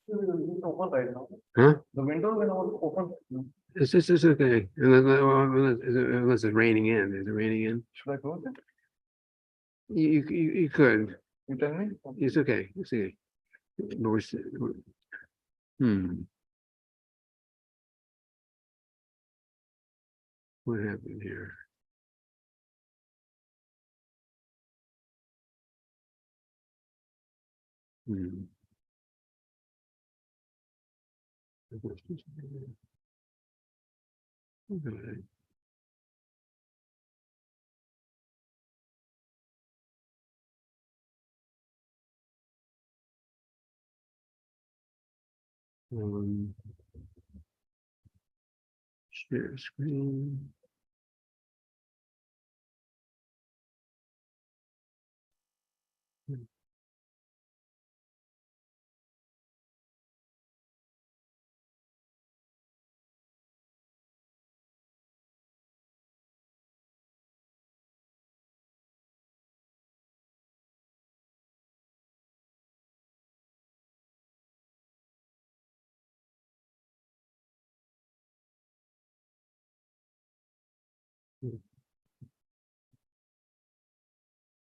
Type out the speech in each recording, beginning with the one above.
It's open right now. Huh? The windows are not open. It's okay. Unless it's raining in. Is it raining in? Should I close it? You could. You tell me. It's okay. It's okay. But what happened here? Okay. Share screen.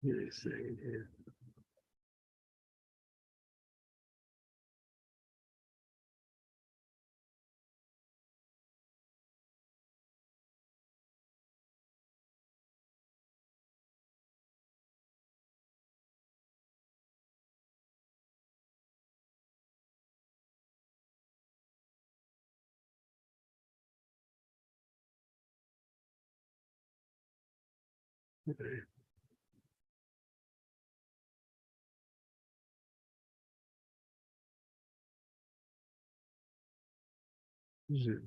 Give me a second here. Okay. Zoom.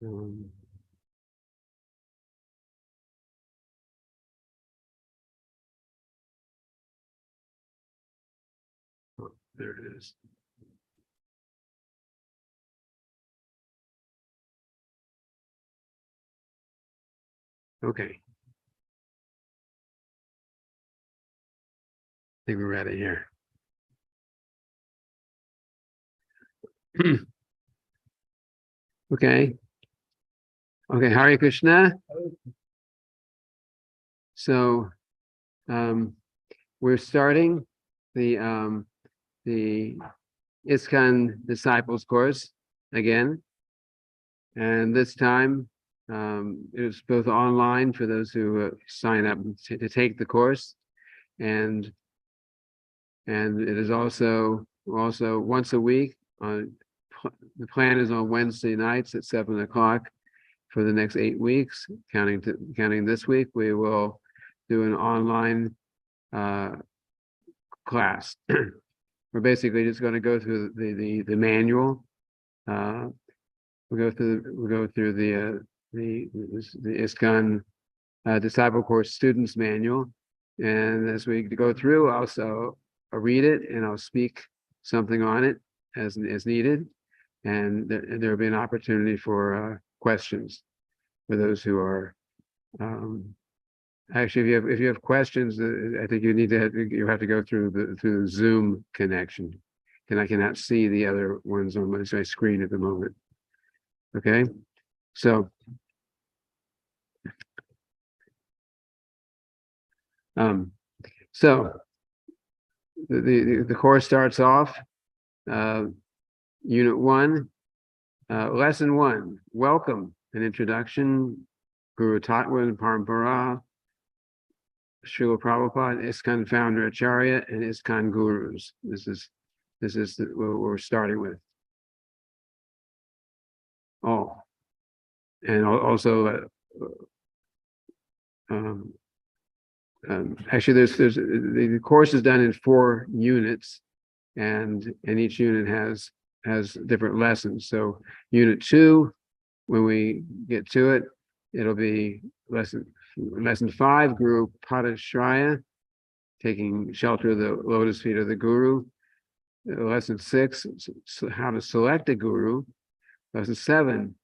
Um, oh, there it is. Okay. I think we're ready here. Okay. Okay, Hare Krishna. So we're starting the ISKCON Disciples course again. And this time it's both online for those who sign up to take the course, and it is also once a week. The plan is on Wednesday nights at 7 o'clock for the next 8 weeks. Counting this week, we will do an online class. We're basically just going to go through the manual. We'll go through the ISKCON Disciple Course Students Manual, and as we go through, I'll read it and I'll speak something on it as needed, and there will be an opportunity for questions for those who are. Actually, if you have questions, I think you have to go through the Zoom connection, and I cannot see the other ones on my screen at the moment. Okay, so the course starts off, Unit 1, Lesson 1. Welcome, an introduction. Guru Tattva Parampara, Srila Prabhupada, ISKCON founder Acharya, and ISKCON gurus. This is what we're starting with. Oh, and also actually, there's the course is done in 4 units, and each unit has has different lessons. So unit 2, when we get to it, it'll be lesson 5, Guru Padashraya, taking shelter of the lotus feet of the Guru. Lesson 6, how to select a Guru. Lesson 7,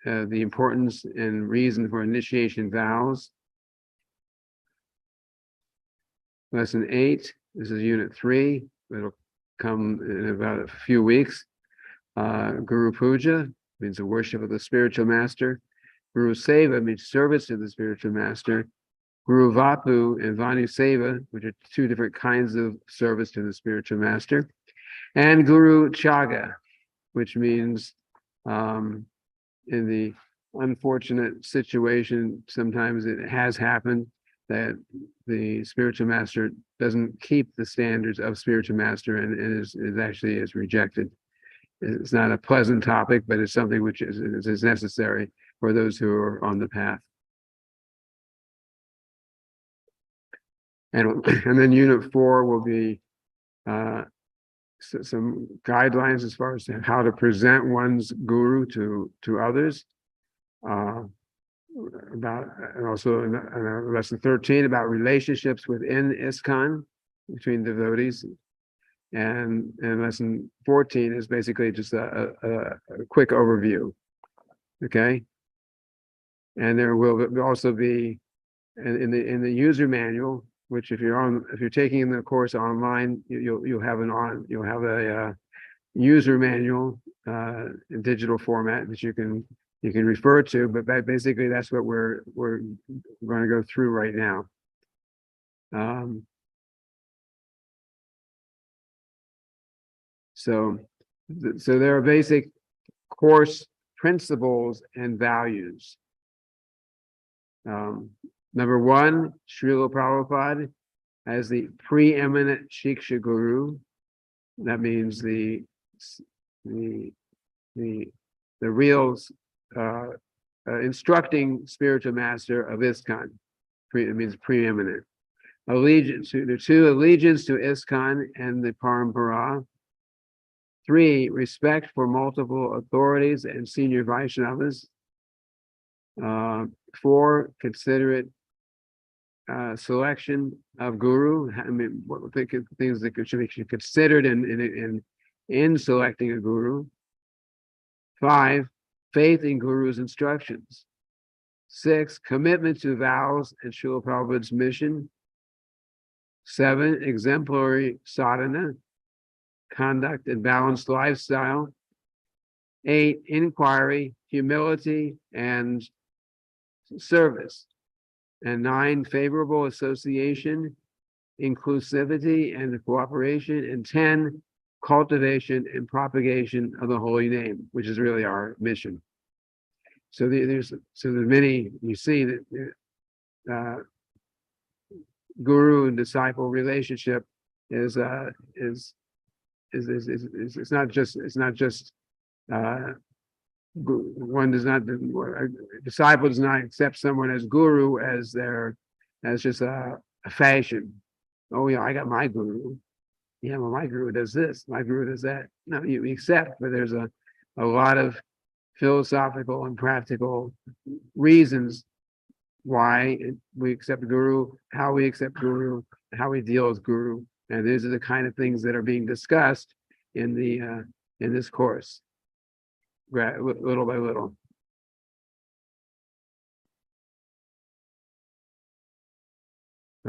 the importance and reason for initiation vows. Lesson 8, this is unit 3. It'll come in about a few weeks. Guru Puja means the worship of the spiritual master. Guru Seva means service to the spiritual master. Guru Vapu and Vanu Seva, which are 2 different kinds of service to the spiritual master. And Guru Chaga, which means in the unfortunate situation, sometimes it has happened that the spiritual master doesn't keep the standards of spiritual master and is actually rejected. It's not a pleasant topic, but it's something which is necessary for those who are on the path. And then unit 4 will be some guidelines as far as how to present one's guru to others. And also in lesson 13 about relationships within ISKCON between devotees. And lesson 14 is basically just a quick overview. Okay. And there will also be in the user manual, which if you're taking the course online, you'll have a user manual in digital format that you can refer to, but basically that's what we're going to go through right now. So there are basic course principles and values. Number 1, Srila Prabhupada as the preeminent Shiksha Guru. That means the real instructing spiritual master of ISKCON. It means preeminent. Allegiance to ISKCON and the Parampara. 3, respect for multiple authorities and senior Vaishnavas. 4, considerate selection of guru. I mean, what things that should be considered in selecting a guru. 5, faith in guru's instructions. 6, commitment to vows and Srila Prabhupada's mission. 7, exemplary sadhana, conduct and balanced lifestyle. 8, inquiry, humility, and service. And 9, favorable association, inclusivity and cooperation. And 10, cultivation and propagation of the holy name, which is really our mission. So there's many, you see that guru and disciple relationship is it's not just one does not, a disciple does not accept someone as guru as just a fashion. Oh yeah, I got my guru. Yeah, well, my guru does this, my guru does that. No, you accept, but there's a lot of philosophical and practical reasons why we accept guru, how we accept guru, how we deal with guru. And these are the kind of things that are being discussed in this course, little by little.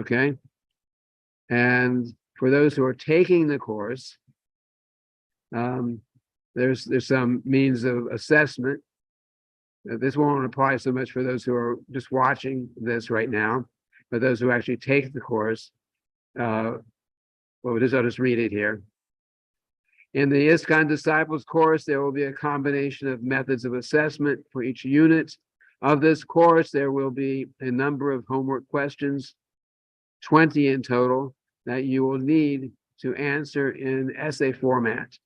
Okay. And for those who are taking the course, there's some means of assessment. This won't apply so much for those who are just watching this right now, but those who actually take the course. I'll just read it here. In the ISKCON Disciples course, there will be a combination of methods of assessment for each unit. Of this course, there will be a number of homework questions, 20 in total, that you will need to answer in essay format.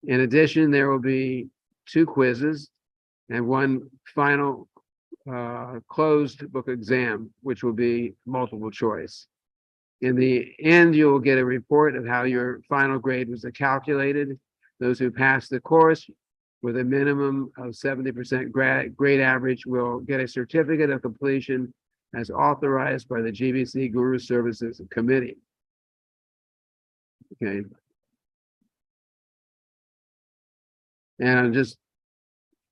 In addition, there will be 2 quizzes and 1 final closed book exam, which will be multiple choice. In the end, you will get a report of how your final grade was calculated. Those who pass the course with a minimum of 70% grade average will get a certificate of completion as authorized by the GBC Guru Services Committee. Okay. And I'll just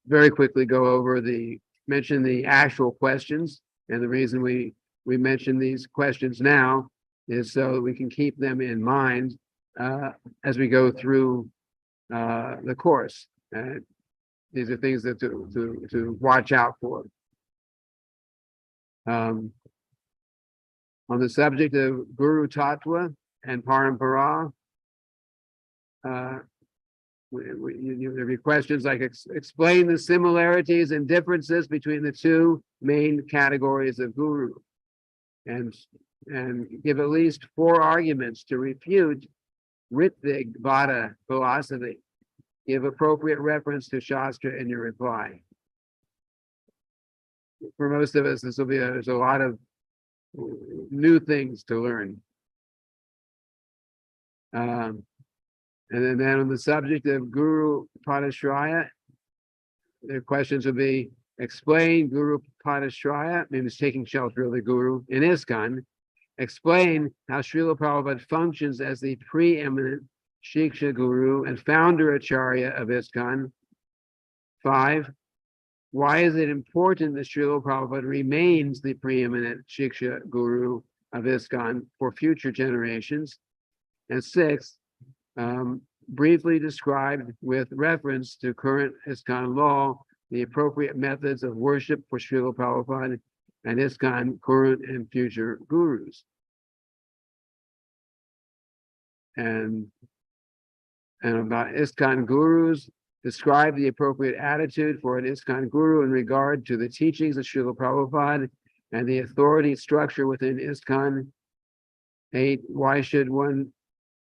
very quickly go over mention the actual questions. And the reason we mention these questions now is so that we can keep them in mind as we go through the course. These are things that to watch out for. On the subject of Guru Tattva and Parampara, there'll be questions like explain the similarities and differences between the two main categories of guru, and give at least 4 arguments to refute Ritvik Vada philosophy. Give appropriate reference to Shastra in your reply. For most of us, there's a lot of new things to learn. And then on the subject of Guru Padashraya, the questions will be explain Guru Padashraya, means taking shelter of the Guru in ISKCON. Explain how Srila Prabhupada functions as the preeminent Shiksha Guru and founder Acharya of ISKCON. 5. Why is it important that Srila Prabhupada remains the preeminent Shiksha Guru of ISKCON for future generations? And 6, briefly described with reference to current ISKCON law, the appropriate methods of worship for Srila Prabhupada and ISKCON current and future gurus. And about ISKCON gurus, describe the appropriate attitude for an ISKCON guru in regard to the teachings of Srila Prabhupada and the authority structure within ISKCON. 8, why should one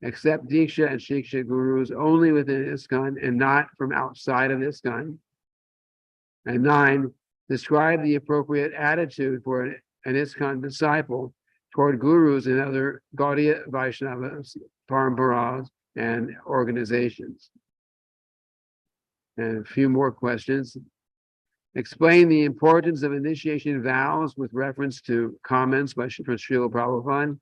accept Diksha and Shiksha gurus only within ISKCON and not from outside of ISKCON? And 9, describe the appropriate attitude for an ISKCON disciple toward gurus and other Gaudiya Vaishnavas, Paramparas, and organizations. And a few more questions. Explain the importance of initiation vows with reference to comments by Srila Prabhupada.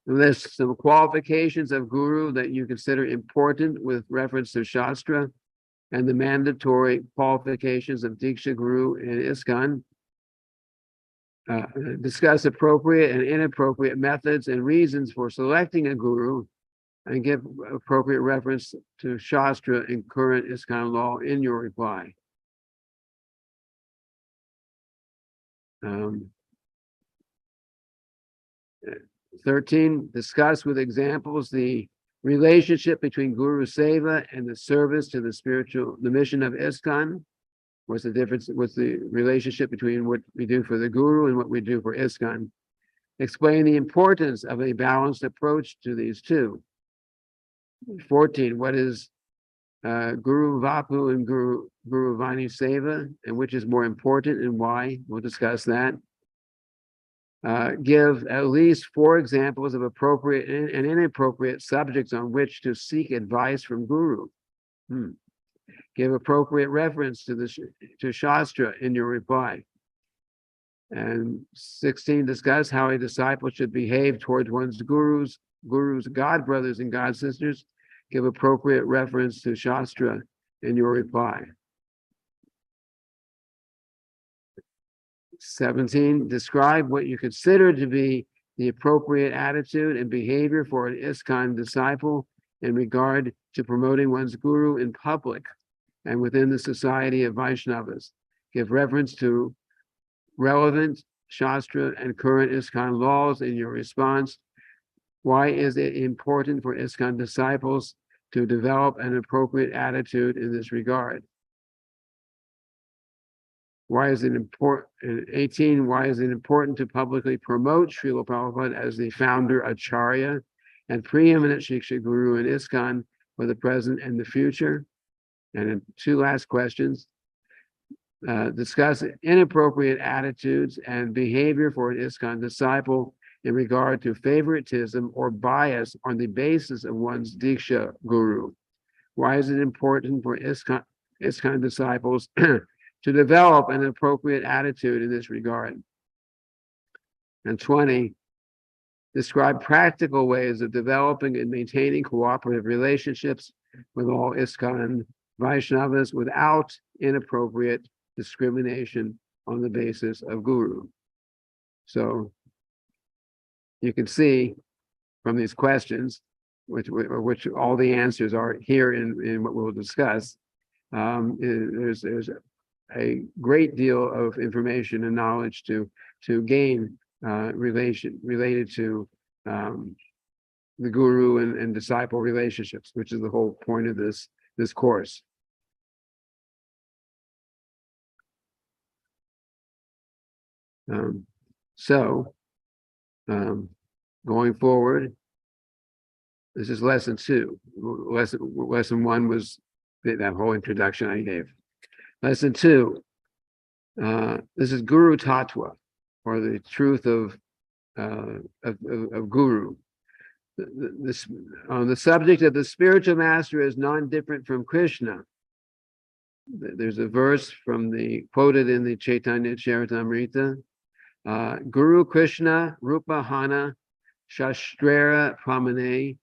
List some qualifications of guru that you consider important with reference to Shastra, and the mandatory qualifications of Diksha Guru in ISKCON. Discuss appropriate and inappropriate methods and reasons for selecting a guru, and give appropriate reference to Shastra and current ISKCON law in your reply. 13, discuss with examples the relationship between Guru Seva and the service to the mission of ISKCON. What's the difference? What's the relationship between what we do for the Guru and what we do for ISKCON? Explain the importance of a balanced approach to these two. 14, what is Guru Vapu and Guru Vani Seva, and which is more important and why? We'll discuss that. Give at least 4 examples of appropriate and inappropriate subjects on which to seek advice from Guru. Give appropriate reference to Shastra in your reply. And 16, discuss how a disciple should behave towards one's gurus, god brothers and god sisters. Give appropriate reference to Shastra in your reply. 17, describe what you consider to be the appropriate attitude and behavior for an ISKCON disciple in regard to promoting one's guru in public and within the society of Vaishnavas. Give reference to relevant Shastra and current ISKCON laws in your response. Why is it important for ISKCON disciples to develop an appropriate attitude in this regard? Why is it important? 18, why is it important to publicly promote Srila Prabhupada as the founder, Acharya, and preeminent Shiksha Guru in ISKCON for the present and the future? And then 2 last questions. Discuss inappropriate attitudes and behavior for an ISKCON disciple in regard to favoritism or bias on the basis of one's Diksha guru? Why is it important for ISKCON disciples to develop an appropriate attitude in this regard? And 20, describe practical ways of developing and maintaining cooperative relationships with all ISKCON Vaishnavas without inappropriate discrimination on the basis of guru. So you can see from these questions, which all the answers are here in what we'll discuss, there's a great deal of information and knowledge to gain related to the guru and disciple relationships, which is the whole point of this course. Going forward, this is lesson 2. Lesson 1 was that whole introduction I gave. Lesson 2, this is Guru Tattva, or the truth of Guru. On the subject of the spiritual master is non-different from Krishna. There's a verse quoted in the Chaitanya Charitamrita. Guru Krishna Rupa Hana Shastrera Pramane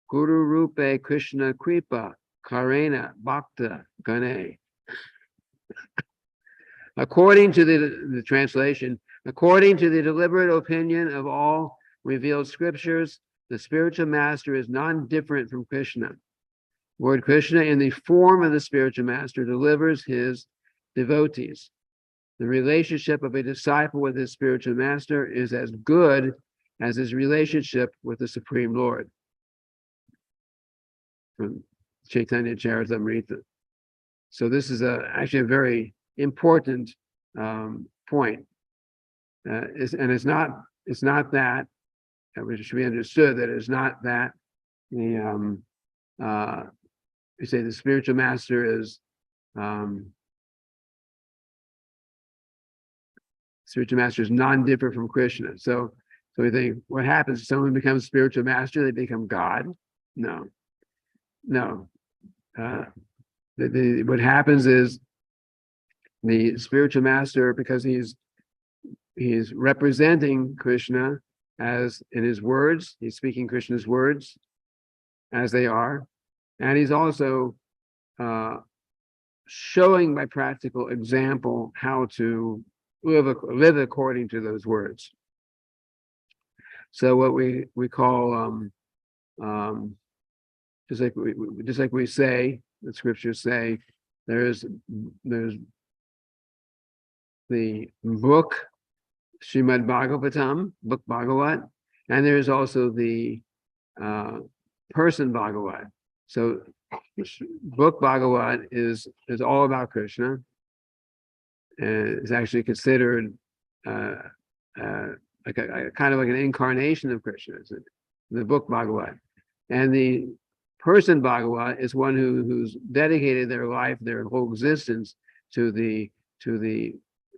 Guru Rupe Krishna Kripa Karena Bhakta Gane. According to the translation, according to the deliberate opinion of all revealed scriptures, the spiritual master is non-different from Krishna. Lord Krishna, in the form of the spiritual master, delivers his devotees. The relationship of a disciple with his spiritual master is as good as his relationship with the Supreme Lord. From Chaitanya Charitamrita. So this is actually a very important point. It's not that, it should be understood that it's not that you say the spiritual master is non-different from Krishna. So we think, what happens if someone becomes spiritual master, they become God? No. What happens is the spiritual master, because he's representing Krishna as in his words, he's speaking Krishna's words as they are, and he's also showing by practical example how to live according to those words. So what we call just like we say, the scriptures say, there's the book Srimad Bhagavatam, book Bhagavat, and there's also the person Bhagavat. So book Bhagavat is all about Krishna, and it's actually considered like a kind of like an incarnation of Krishna. It's the book Bhagavat, and the person Bhagavat is one who's dedicated their life, their whole existence to the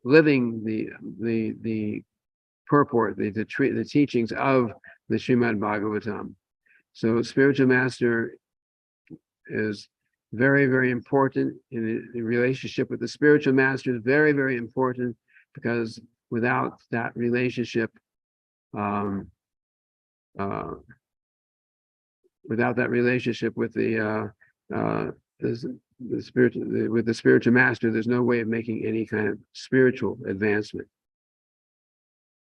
living the purport, the teachings of the Srimad Bhagavatam. So spiritual master is very, very important in the relationship with the spiritual master is very, very important, because without that relationship, with the spiritual master, there's no way of making any kind of spiritual advancement.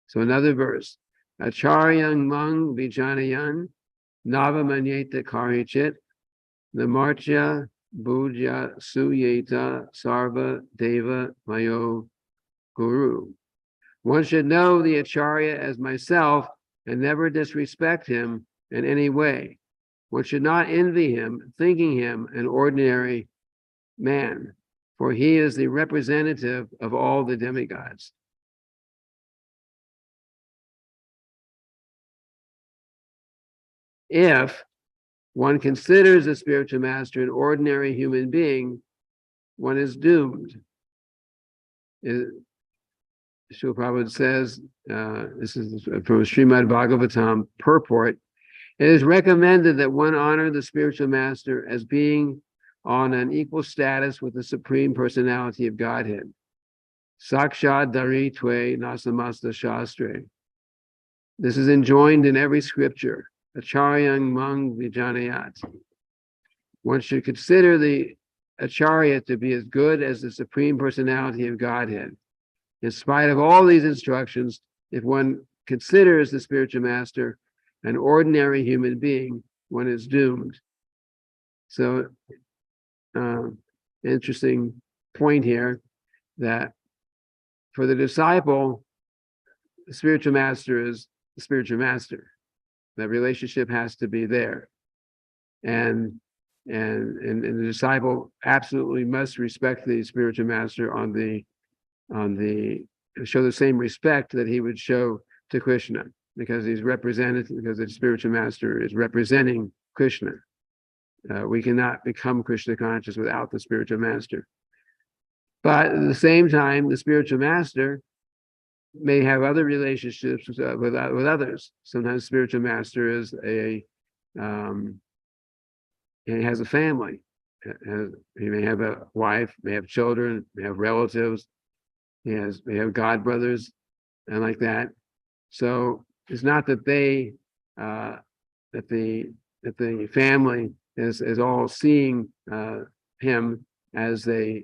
So another verse, Acharyang Mang Vijanayan Navamanyeta Karichit Namartya Bhuja Suyeta Sarva Deva Mayo Guru. One should know the Acharya as myself and never disrespect him in any way. One should not envy him, thinking him an ordinary man, for he is the representative of all the demigods. If one considers a spiritual master an ordinary human being, one is doomed. Srila Prabhupada says, this is from Srimad Bhagavatam purport, it is recommended that one honor the spiritual master as being on an equal status with the Supreme Personality of Godhead. Sakshat Daritve Nasamasta Shastre. This is enjoined in every scripture. Acharyang Mang Vijanayat. One should consider the Acharya to be as good as the Supreme Personality of Godhead. In spite of all these instructions, if one considers the spiritual master an ordinary human being, one is doomed. So, interesting point here that for the disciple, the spiritual master is the spiritual master. That relationship has to be there. And the disciple absolutely must respect the spiritual master show the same respect that he would show to Krishna, because the spiritual master is representing Krishna. We cannot become Krishna conscious without the spiritual master. But at the same time, the spiritual master may have other relationships with others. Sometimes spiritual master is he has a family. He may have a wife, may have children, may have relatives. May have godbrothers and like that. So it's not that the family is all seeing him as their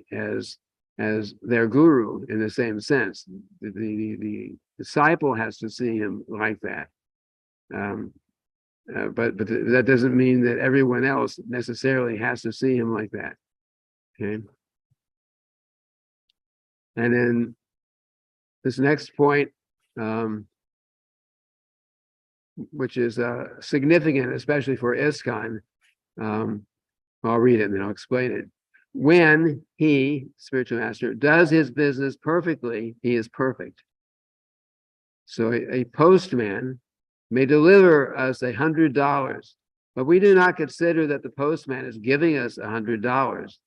guru in the same sense. The disciple has to see him like that. But that doesn't mean that everyone else necessarily has to see him like that. Okay. And then this next point, which is significant, especially for ISKCON, I'll read it and then I'll explain it. When he, spiritual master, does his business perfectly, he is perfect. So a postman may deliver us $100, but we do not consider that the postman is giving us $100.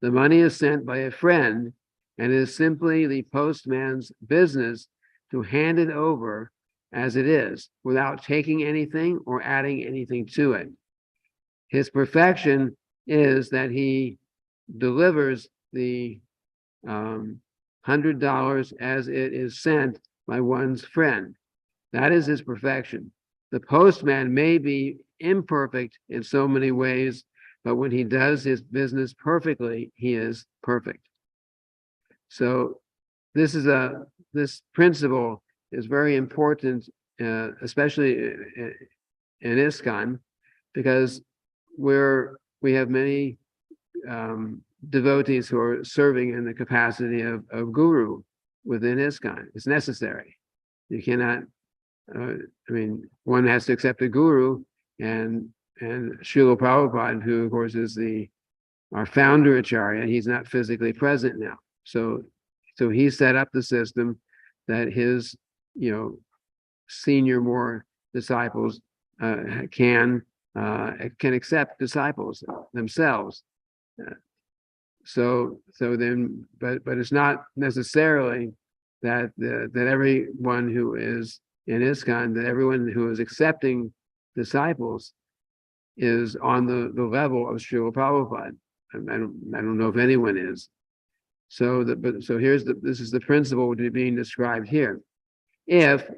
The money is sent by a friend, and it is simply the postman's business to hand it over as it is, without taking anything or adding anything to it. His perfection is that he delivers the $100 as it is sent by one's friend. That is his perfection. The postman may be imperfect in so many ways, but when he does his business perfectly, he is perfect. So this principle is very important, especially in ISKCON, because we have many devotees who are serving in the capacity of guru within ISKCON. It's necessary. You cannot. One has to accept a guru, and Srila Prabhupada, who of course is our founder Acharya, he's not physically present now. So he set up the system that his, senior more disciples can accept disciples themselves. So then, but it's not necessarily that everyone who is in ISKCON, that everyone who is accepting disciples is on the level of Srila Prabhupada. I don't know if anyone is. So this is the principle being described here. If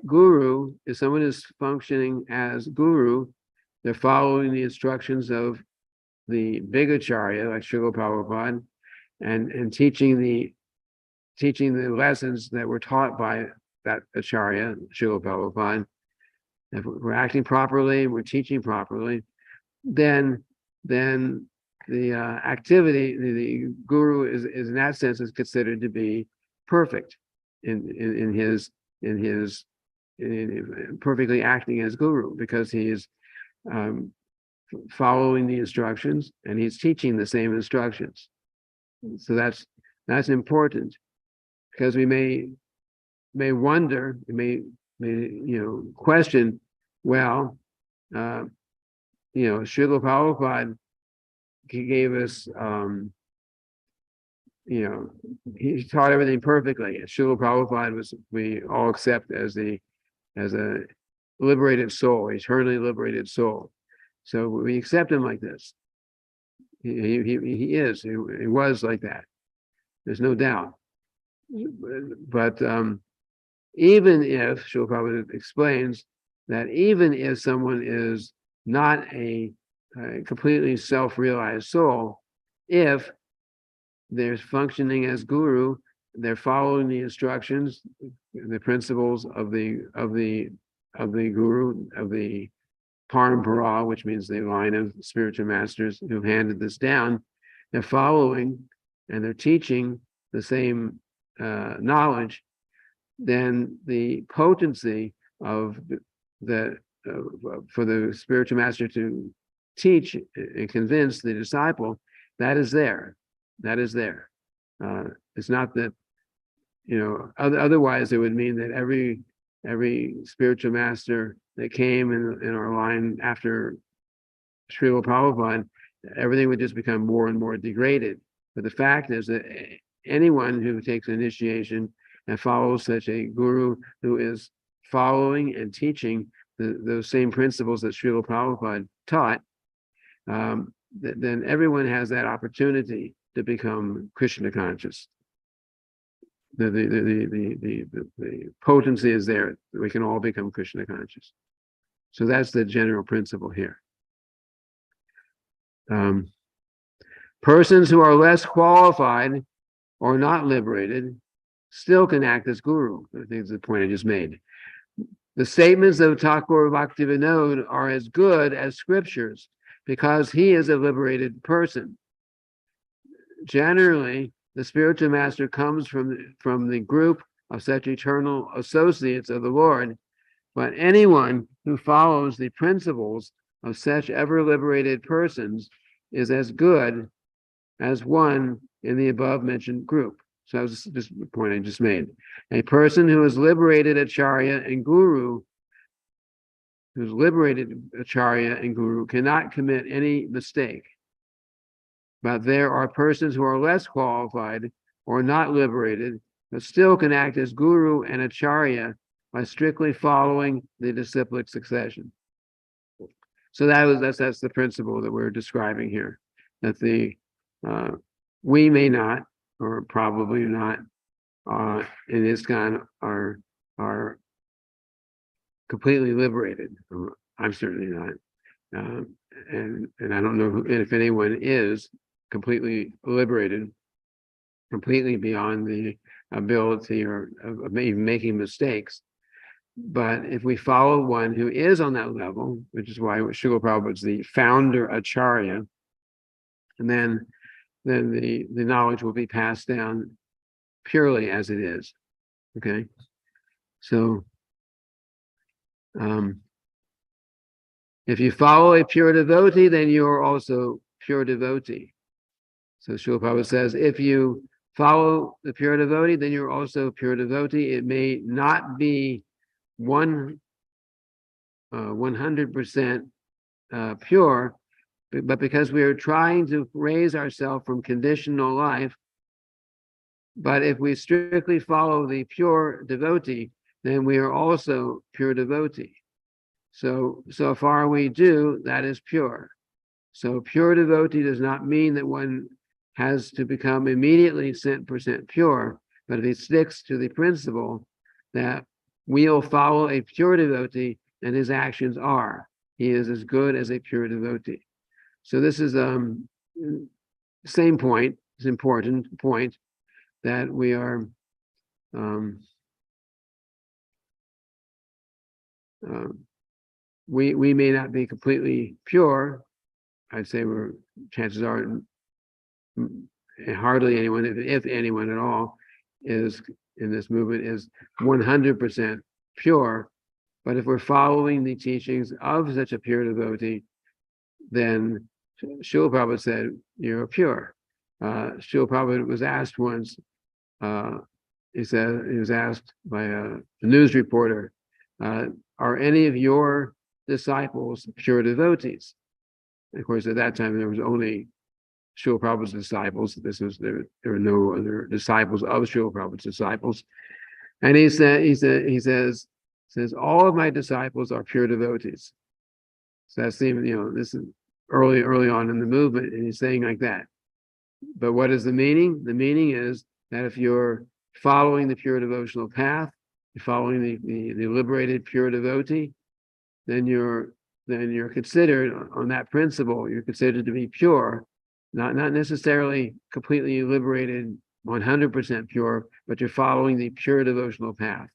someone is functioning as guru, they're following the instructions of the big Acharya, like Srila Prabhupada, and teaching the lessons that were taught by that Acharya, Srila Prabhupada. If we're acting properly, we're teaching properly, then the activity, the guru is in that sense is considered to be perfect in perfectly acting as guru, because he is following the instructions and he's teaching the same instructions. So that's important, because we may wonder, we may question, well, Srila Prabhupada, he gave us he taught everything perfectly. Srila Prabhupada we all accept as a liberated soul, eternally liberated soul. So we accept him like this. He was like that. There's no doubt. But even if, Srila Prabhupada explains that even if someone is not a completely self-realized soul, if they're functioning as guru, they're following the instructions, the principles of the guru, of the parampara, which means the line of spiritual masters who handed this down. They're following and they're teaching the same knowledge. Then the potency of for the spiritual master to teach and convince the disciple, that is there. That is there. It's not that, otherwise it would mean that every spiritual master that came in our line after Srila Prabhupada, everything would just become more and more degraded. But the fact is that anyone who takes initiation and follows such a guru who is following and teaching those same principles that Srila Prabhupada taught, then everyone has that opportunity to become Krishna conscious. The potency is there. We can all become Krishna conscious. So that's the general principle here. Persons who are less qualified or not liberated still can act as guru. I think it's the point I just made. The statements of Thakur Bhaktivinoda are as good as scriptures because he is a liberated person. Generally, the spiritual master comes from the group of such eternal associates of the Lord, but anyone who follows the principles of such ever liberated persons is as good as one in the above mentioned group. So that was just the point I just made. A person who is liberated Acharya and Guru, cannot commit any mistake. But there are persons who are less qualified or not liberated, but still can act as Guru and Acharya by strictly following the disciplic succession. So that's the principle that we're describing here. That we may not, or probably not, in ISKCON are completely liberated. I'm certainly not, and I don't know if anyone is completely liberated, completely beyond the ability or of even making mistakes. But if we follow one who is on that level, which is why Srila Prabhupada is the founder Acharya, and then the knowledge will be passed down purely as it is. Okay, so if you follow a pure devotee, then you are also pure devotee. So Srila Prabhupada says, if you follow the pure devotee, then you're also pure devotee. It may not be 100% pure, but because we are trying to raise ourselves from conditional life, but if we strictly follow the pure devotee, then we are also pure devotee. So far we do, that is pure. So pure devotee does not mean that one has to become immediately 100% pure, but if he sticks to the principle that we'll follow a pure devotee and his actions are, he is as good as a pure devotee. So this is same point, it's important point that we are we may not be completely pure. I'd say chances are hardly anyone, if anyone at all, is in this movement is 100% pure. But if we're following the teachings of such a pure devotee, then Srila Prabhupada said, you're pure. Srila Prabhupada was asked once, he was asked by a news reporter, are any of your disciples pure devotees? And of course, at that time, there was only Srila Prabhupada's disciples. There were no other disciples of Srila Prabhupada's disciples. And he says, all of my disciples are pure devotees. So that's even, this is early on in the movement, and he's saying like that. But what is the meaning? The meaning is that if you're following the pure devotional path, you're following the liberated pure devotee, then you're considered on that principle, you're considered to be pure, not necessarily completely liberated, 100% pure, but you're following the pure devotional path.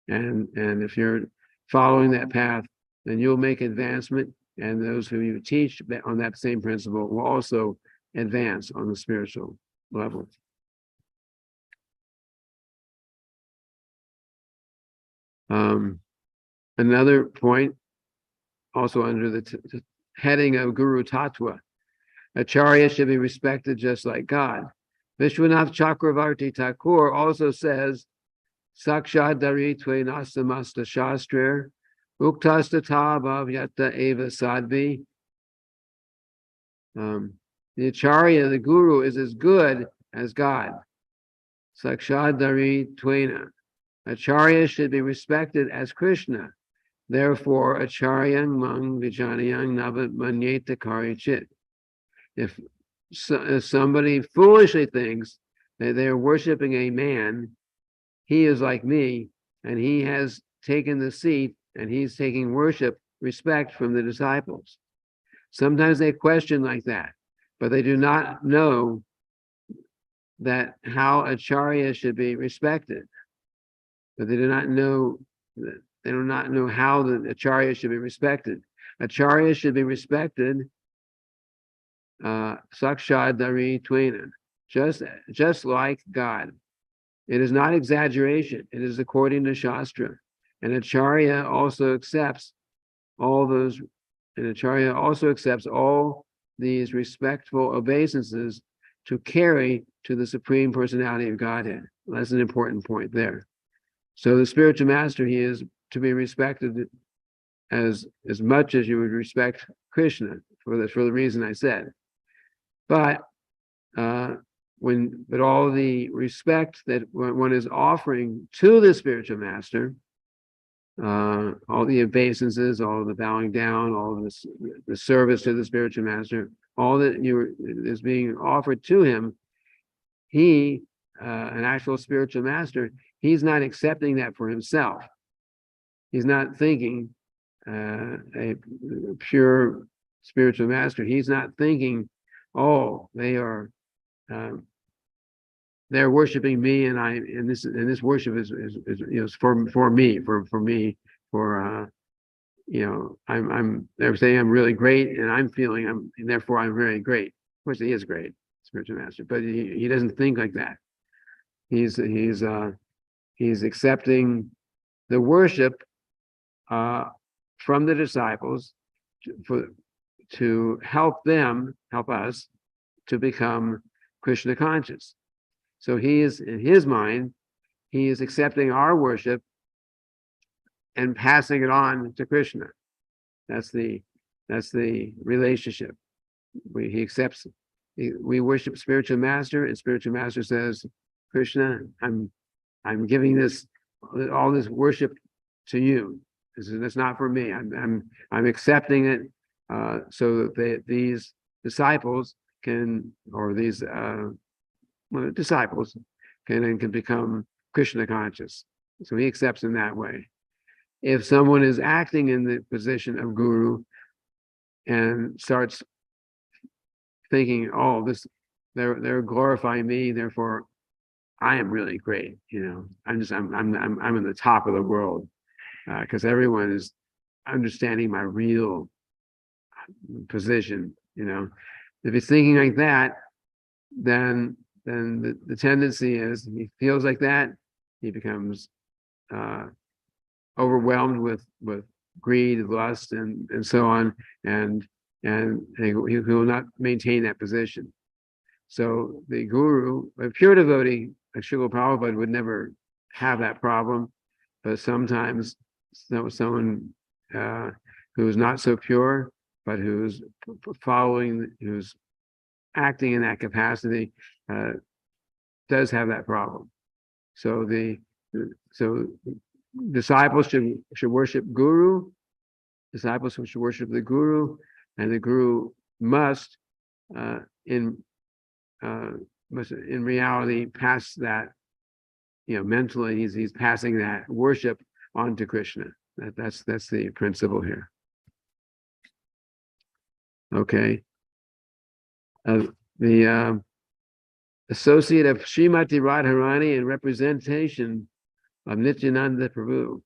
And if you're following that path, then you'll make advancement, and those who you teach on that same principle will also advance on the spiritual level. Another point, also under the heading of Guru Tattva, Acharya should be respected just like God. Vishwanath Chakravarti Thakur also says, Sakshat Daritve Nasamasta Shastrir, Uktastata Bhavyata Eva Sadvi. The Acharya, the Guru, is as good as God. Sakshat Daritve. Acharya should be respected as Krishna. Therefore, Acharyang Mang Vijanayang Navat Manyeta Karichit. If somebody foolishly thinks that they're worshiping a man, he is like me, and he has taken the seat, and he's taking worship, respect from the disciples. Sometimes they question like that, but they do not know that how Acharya should be respected. But they do not know how the Acharya should be respected. Acharya should be respected Sakshad Dari Twena, just like God. It is not exaggeration, it is according to Shastra. And Acharya also accepts all these respectful obeisances to carry to the Supreme Personality of Godhead. That's an important point there. So the spiritual master, he is to be respected as much as you would respect Krishna, for the reason I said. But all the respect that one is offering to the spiritual master, all the obeisances, all the bowing down, all the service to the spiritual master, all that is being offered to him, he, an actual spiritual master, he's not accepting that for himself. He's not thinking a pure spiritual master. He's not thinking, oh, they're worshiping me, and this worship is for me, they're saying I'm really great, and and therefore I'm very great. Of course, he is great, spiritual master, but he doesn't think like that. He's accepting the worship from the disciples to help us to become Krishna conscious. So he is, in his mind, he is accepting our worship and passing it on to Krishna. That's the relationship. We worship spiritual master, and spiritual master says, Krishna, I'm giving all this worship to you. That's not for me. I'm accepting it so that these disciples can become Krishna conscious. So he accepts in that way. If someone is acting in the position of guru and starts thinking, oh, they're glorifying me, therefore I am really great. I'm in the top of the world because everyone is understanding my real position. If he's thinking like that, then the tendency is he feels like that, he becomes overwhelmed with greed, lust, and so on, and he will not maintain that position. So the guru, a pure devotee like Srila Prabhupada, would never have that problem, but sometimes someone who's not so pure, but who's acting in that capacity does have that problem. So disciples should worship guru. Disciples should worship the guru, and the guru must in reality pass that, mentally he's passing that worship on to Krishna. That's the principle here. Okay. The associate of Srimati Radharani and representation of Nityananda Prabhu.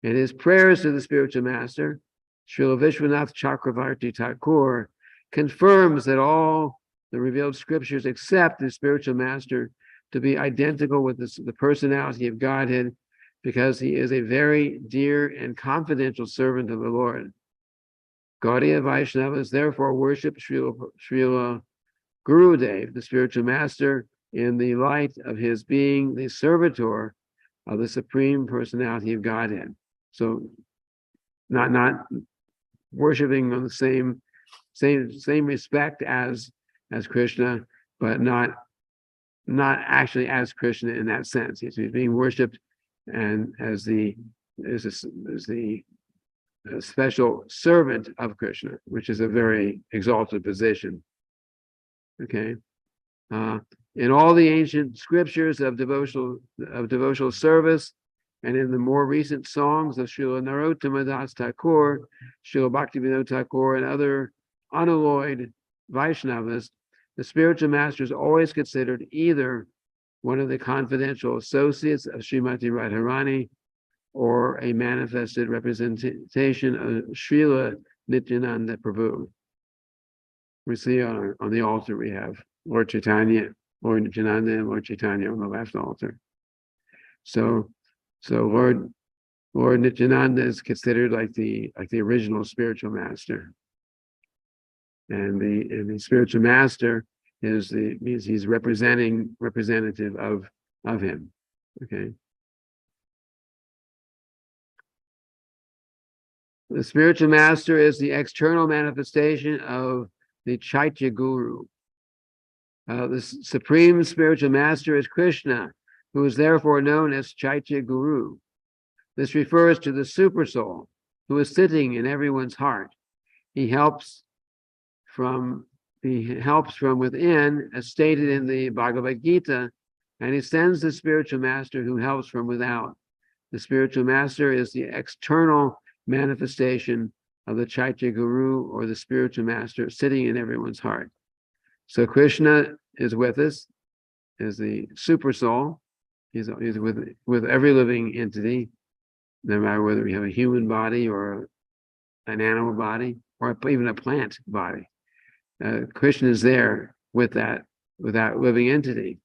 In his prayers to the spiritual master, Srila Vishwanath Chakravarti Thakur confirms that all the revealed scriptures accept the spiritual master to be identical with the personality of Godhead, because he is a very dear and confidential servant of the Lord. Gaudiya Vaishnavas therefore worship Srila Gurudev, the spiritual master, in the light of his being the servitor of the Supreme Personality of Godhead. So not worshiping on the same respect as Krishna, but not actually as Krishna in that sense. He's being worshipped and as the special servant of Krishna, which is a very exalted position. Okay. In all the ancient scriptures of devotional service, and in the more recent songs of Srila Narottama Das Thakur, Srila Bhaktivinoda Thakur, and other unalloyed Vaishnavas, the spiritual master is always considered either one of the confidential associates of Srimati Radharani or a manifested representation of Srila Nityananda Prabhu. We see on the altar we have Lord Chaitanya, Lord Nityananda, and Lord Chaitanya on the left altar. So Lord Nityananda is considered like the original spiritual master, and the spiritual master means he's representative of him. Okay. The spiritual master is the external manifestation of the Chaitya Guru. The supreme spiritual master is Krishna, who is therefore known as Chaitya Guru. This refers to the Supersoul, who is sitting in everyone's heart. He helps from within, as stated in the Bhagavad Gita, and he sends the spiritual master who helps from without. The spiritual master is the external manifestation of the Chaitya Guru, or the spiritual master sitting in everyone's heart. So Krishna is with us, is the super soul. He's with every living entity, no matter whether we have a human body or an animal body or even a plant body. Krishna is there with that living entity.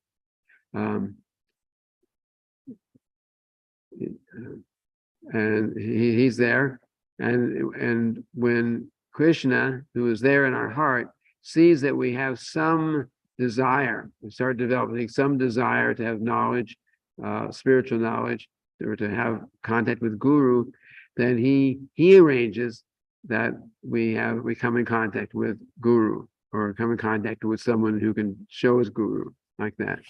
And he's there, and when Krishna, who is there in our heart, sees that we have some desire, we start developing some desire to have knowledge, spiritual knowledge, or to have contact with Guru, then he arranges that we come in contact with Guru, or come in contact with someone who can show us Guru, like that.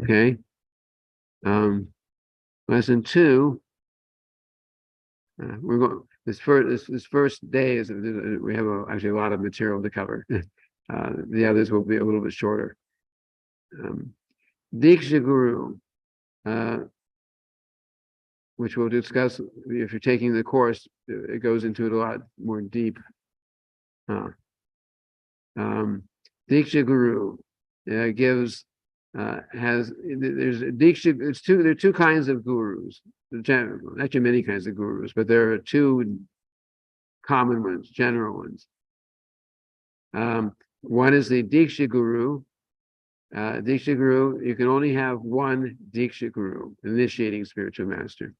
Okay. Lesson 2. We're going. This first day is we have actually a lot of material to cover. The others will be a little bit shorter. Diksha Guru, which we'll discuss if you're taking the course. It goes into it a lot more deep. Diksha Guru gives there's Diksha. There are two kinds of gurus. Actually, many kinds of gurus, but there are two common ones, general ones. One is the Diksha Guru. Diksha Guru, you can only have one Diksha Guru, initiating spiritual master.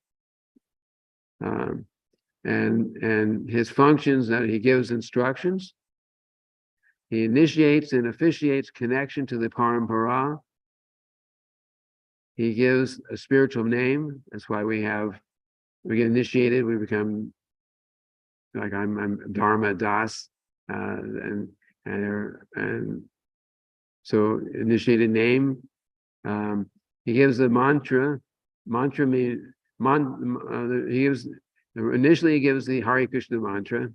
And his functions that he gives instructions, He initiates and officiates connection to the Parampara. He gives a spiritual name. That's why we get initiated. We become like I'm Dharma Das, and so initiated name. He gives a mantra. Mantra means initially he gives the Hare Krishna mantra,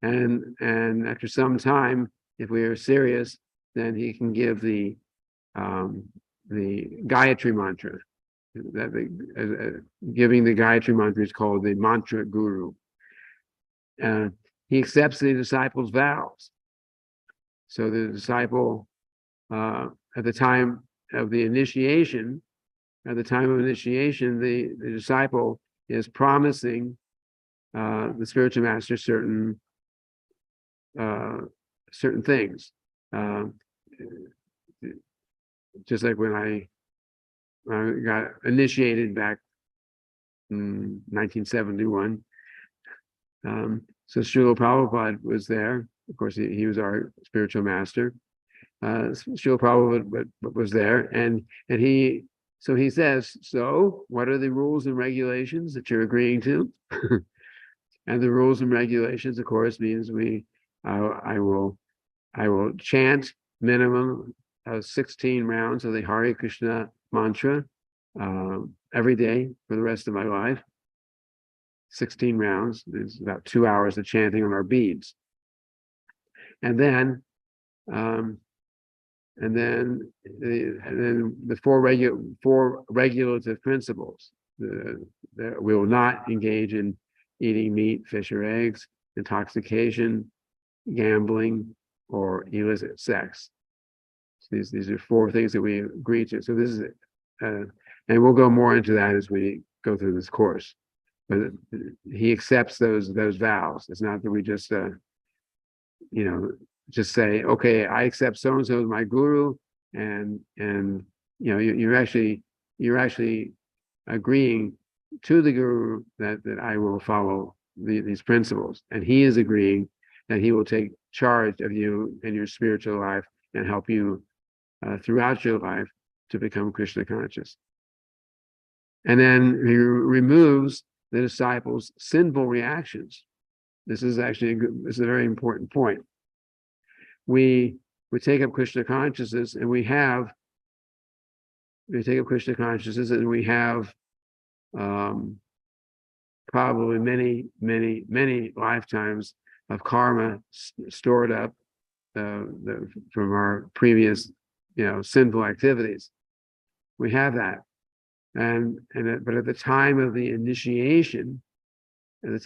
and after some time, if we are serious, then he can give the Gayatri mantra. Giving the Gayatri mantra is called the mantra guru. He accepts the disciples' vows. So the disciple, at the time of initiation, the disciple is promising the spiritual master certain things. Just like when I got initiated back in 1971. So Srila Prabhupada was there. Of course, he was our spiritual master. Srila Prabhupada was there, and he says, so what are the rules and regulations that you're agreeing to? And the rules and regulations, of course, means I will chant minimum of 16 rounds of the Hare Krishna mantra every day for the rest of my life. 16 rounds is about 2 hours of chanting on our beads. And then the four regulative principles. We will not engage in eating meat, fish, or eggs, intoxication, gambling, or illicit sex. So these are 4 things that we agree to. So this is, and we'll go more into that as we go through this course. But he accepts those vows. It's not that we just just say, okay, I accept so and so as my guru, and you're actually agreeing to the guru that I will follow these principles, and he is agreeing that he will take charge of you in your spiritual life and help you throughout your life to become Krishna conscious. And then he removes the disciples' sinful reactions. This is a very important point. We take up Krishna consciousness, and we have probably many lifetimes of karma stored up from our previous sinful activities. We have that. But at the time of the initiation, that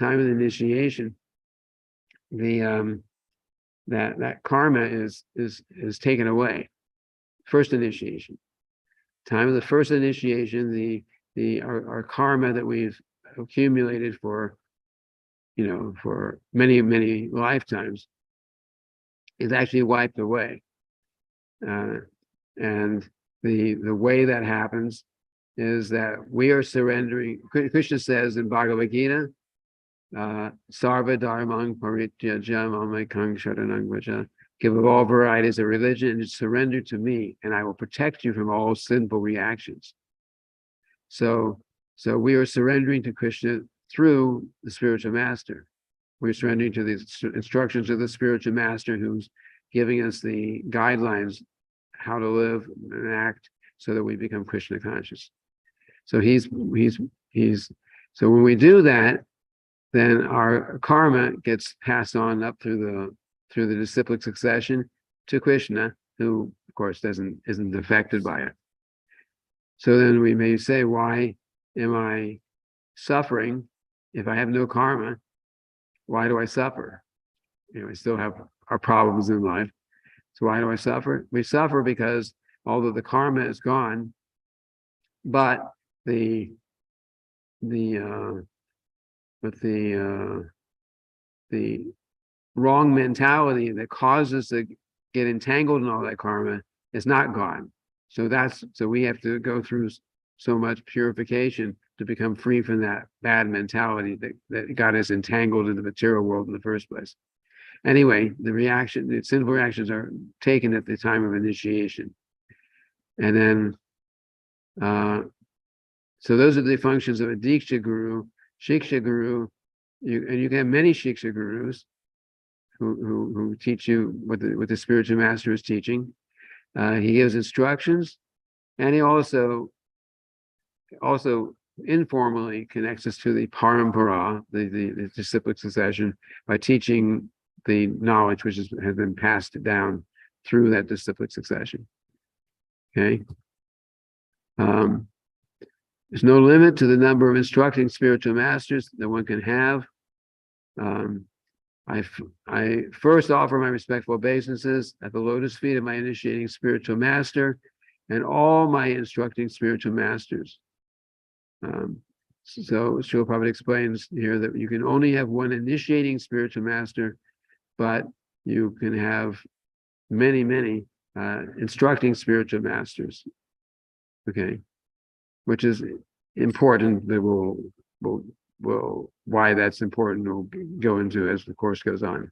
karma is taken away. First initiation. Time of the first initiation, our karma that we've accumulated for many lifetimes is actually wiped away. And the way that happens is that we are surrendering. Krishna says in Bhagavad Gita, Sarva Dharmang Parityajya Mamekang Sharanang Vraja. Give of all varieties of religion and surrender to me, and I will protect you from all sinful reactions. So we are surrendering to Krishna through the spiritual master. We're surrendering to the instructions of the spiritual master, who's giving us the guidelines how to live and act so that we become Krishna conscious. So so when we do that, then our karma gets passed on up through the disciplic succession to Krishna, who of course isn't affected by it. So then we may say, why am I suffering if I have no karma? Why do I suffer? We still have our problems in life. So why do I suffer? We suffer because although the karma is gone, but the wrong mentality that causes us to get entangled in all that karma is not gone. So we have to go through so much purification to become free from that bad mentality that got us entangled in the material world in the first place. Anyway, the sinful reactions are taken at the time of initiation. And then, so those are the functions of a Diksha Guru. Shiksha Guru, and you can have many Shiksha Gurus who teach you what the spiritual master is teaching. He gives instructions, and he also informally connects us to the parampara, the disciplic succession, by teaching the knowledge which has been passed down through that disciplic succession. Okay. There's no limit to the number of instructing spiritual masters that one can have. I first offer my respectful obeisances at the lotus feet of my initiating spiritual master and all my instructing spiritual masters. So Srila Prabhupada explains here that you can only have one initiating spiritual master, but you can have many, many instructing spiritual masters. Okay, which is important. That will why that's important we'll go into as the course goes on.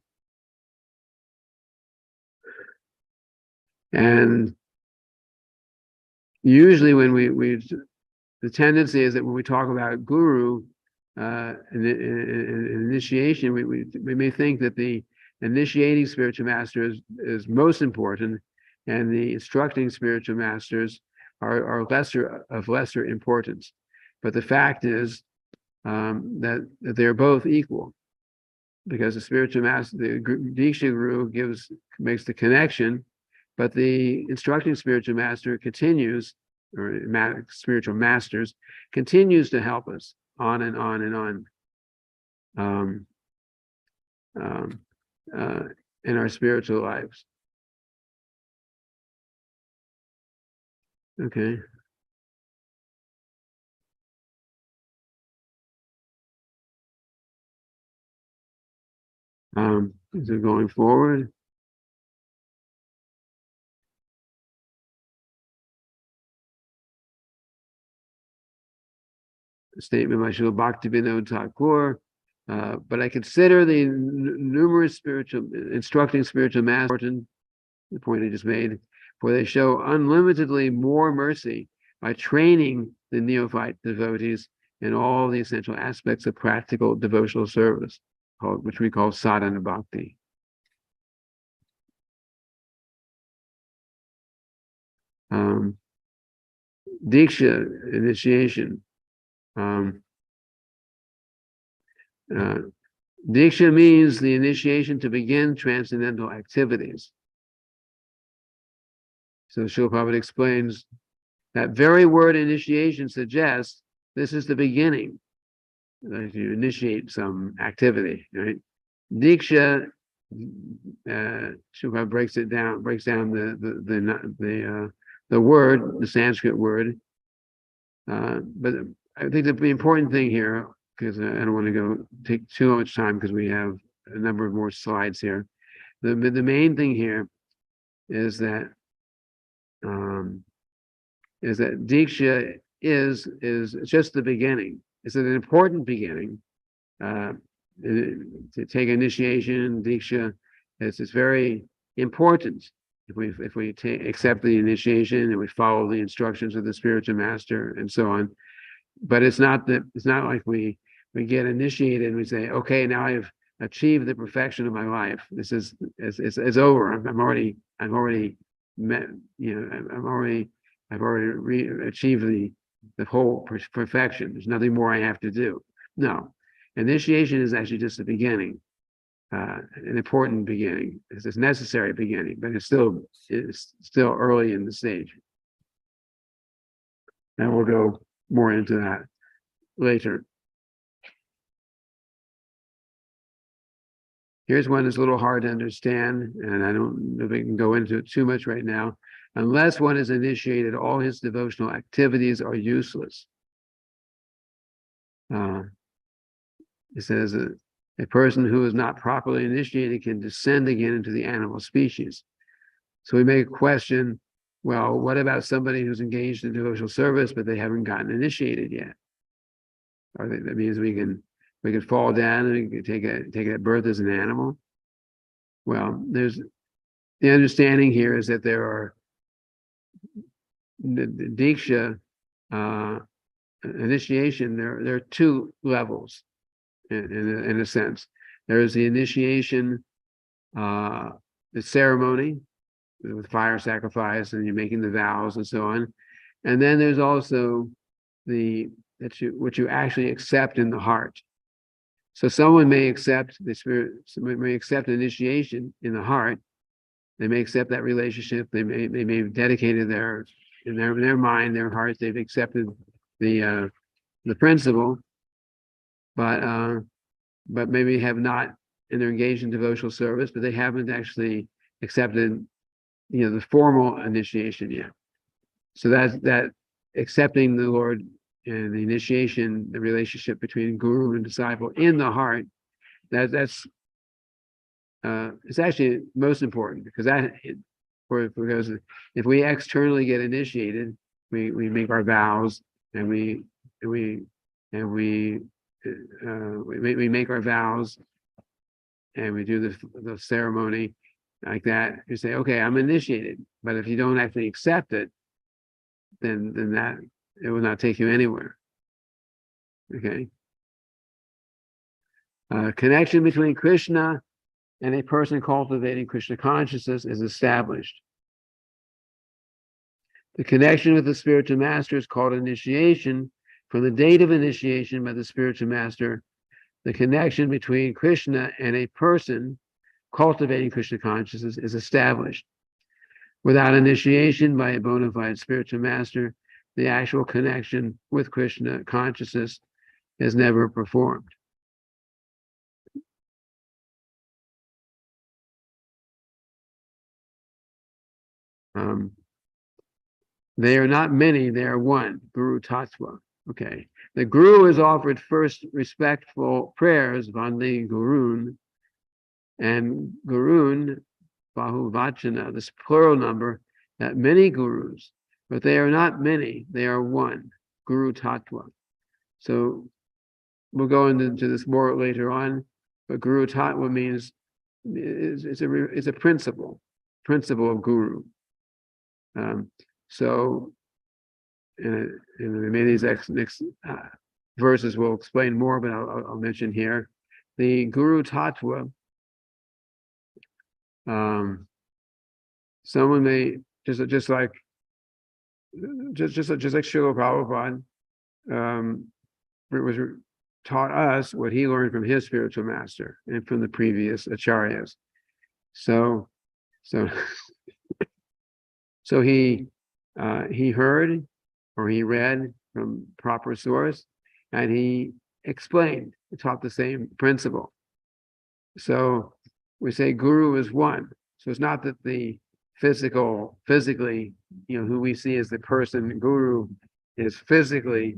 And usually when the tendency is that when we talk about guru initiation, we may think that the initiating spiritual master is most important, and the instructing spiritual masters are of lesser importance. But the fact is that they're both equal, because the spiritual master, the Diksha Guru makes the connection, but the instructing spiritual master continues, or spiritual masters continues to help us on and on and on in our spiritual lives. Okay. So going forward. Statement by Srila Bhaktivinoda Thakur, but I consider the numerous instructing spiritual masters, the point I just made, for they show unlimitedly more mercy by training the neophyte devotees in all the essential aspects of practical devotional service, which we call sadhana bhakti. Diksha initiation. Diksha means the initiation to begin transcendental activities. So Srila Prabhupada explains that very word initiation suggests this is the beginning. Like you initiate some activity, right? Diksha, Srila Prabhupada breaks down the word, the Sanskrit word. But I think the important thing here, because I don't want to take too much time because we have a number of more slides here. The main thing here is that Diksha is just the beginning. It's an important beginning. To take initiation, Diksha, it's very important. If we accept the initiation and we follow the instructions of the spiritual master and so on, but it's not like we get initiated and we say, okay, now I've achieved the perfection of my life. This is it's over. I've already met, I've already achieved the whole perfection. There's nothing more I have to do. No, initiation is actually just the beginning. An important beginning. It's a necessary beginning, but it's still early in the stage. And we'll go more into that later. Here's one that's a little hard to understand, and I don't know if we can go into it too much right now. Unless one is initiated, all his devotional activities are useless. It says a person who is not properly initiated can descend again into the animal species. So we may question, well, what about somebody who's engaged in devotional service, but they haven't gotten initiated yet? Or that means we can fall down and we can take a birth as an animal. Well, there's the understanding here is that there are the Diksha initiation. There are two levels in a sense. There is the initiation, the ceremony with fire sacrifice, and you're making the vows and so on. And then there's also what you actually accept in the heart. So someone may accept the spirit, someone may accept initiation in the heart. They may accept that relationship. They may have dedicated in their mind, their heart, they've accepted the principle, but maybe have not, and they're engaged in devotional service, but they haven't actually accepted, the formal initiation yet. So that accepting the Lord and the initiation, the relationship between guru and disciple in the heart, that's it's actually most important, because because if we externally get initiated, we make our vows, and we make our vows, and we do the ceremony like that. You say, okay, I'm initiated, but if you don't actually accept it, then that it will not take you anywhere. Okay. Connection between Krishna and a person cultivating Krishna consciousness is established. The connection with the spiritual master is called initiation. From the date of initiation by the spiritual master, the connection between Krishna and a person cultivating Krishna consciousness is established. Without initiation by a bona fide spiritual master, the actual connection with Krishna consciousness is never performed. They are not many, they are one, Guru Tattva. Okay. The Guru is offered first respectful prayers, Vande Gurun, and Gurun, Bahuvachana, this plural number, that many Gurus, but they are not many, they are one, Guru Tattva. So we'll go into this more later on, but Guru Tattva means it's a principle of Guru. So in many of these next verses we'll explain more, but I'll mention here the Guru Tattva. Someone may just like Srila Prabhupada was taught us what he learned from his spiritual master and from the previous acharyas. So he heard or he read from proper source, and he explained, he taught the same principle. So we say Guru is one. So it's not that the physically, who we see as the person Guru is physically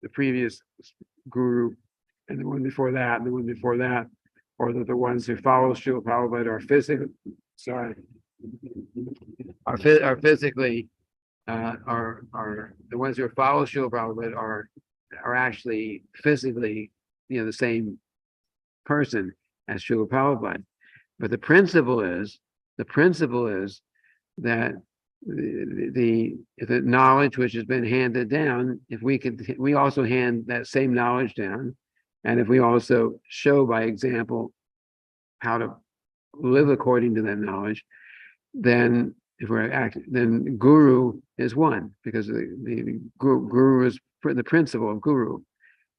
the previous Guru, and the one before that, and the one before that, or that the ones who follow Srila Prabhupada are physically, are physically, are the ones who follow Srila Prabhupada are actually physically, the same person as Srila Prabhupada. But the principle is that the knowledge which has been handed down, if we also hand that same knowledge down, and if we also show by example how to live according to that knowledge, then then Guru is one, because the Guru is the principle of Guru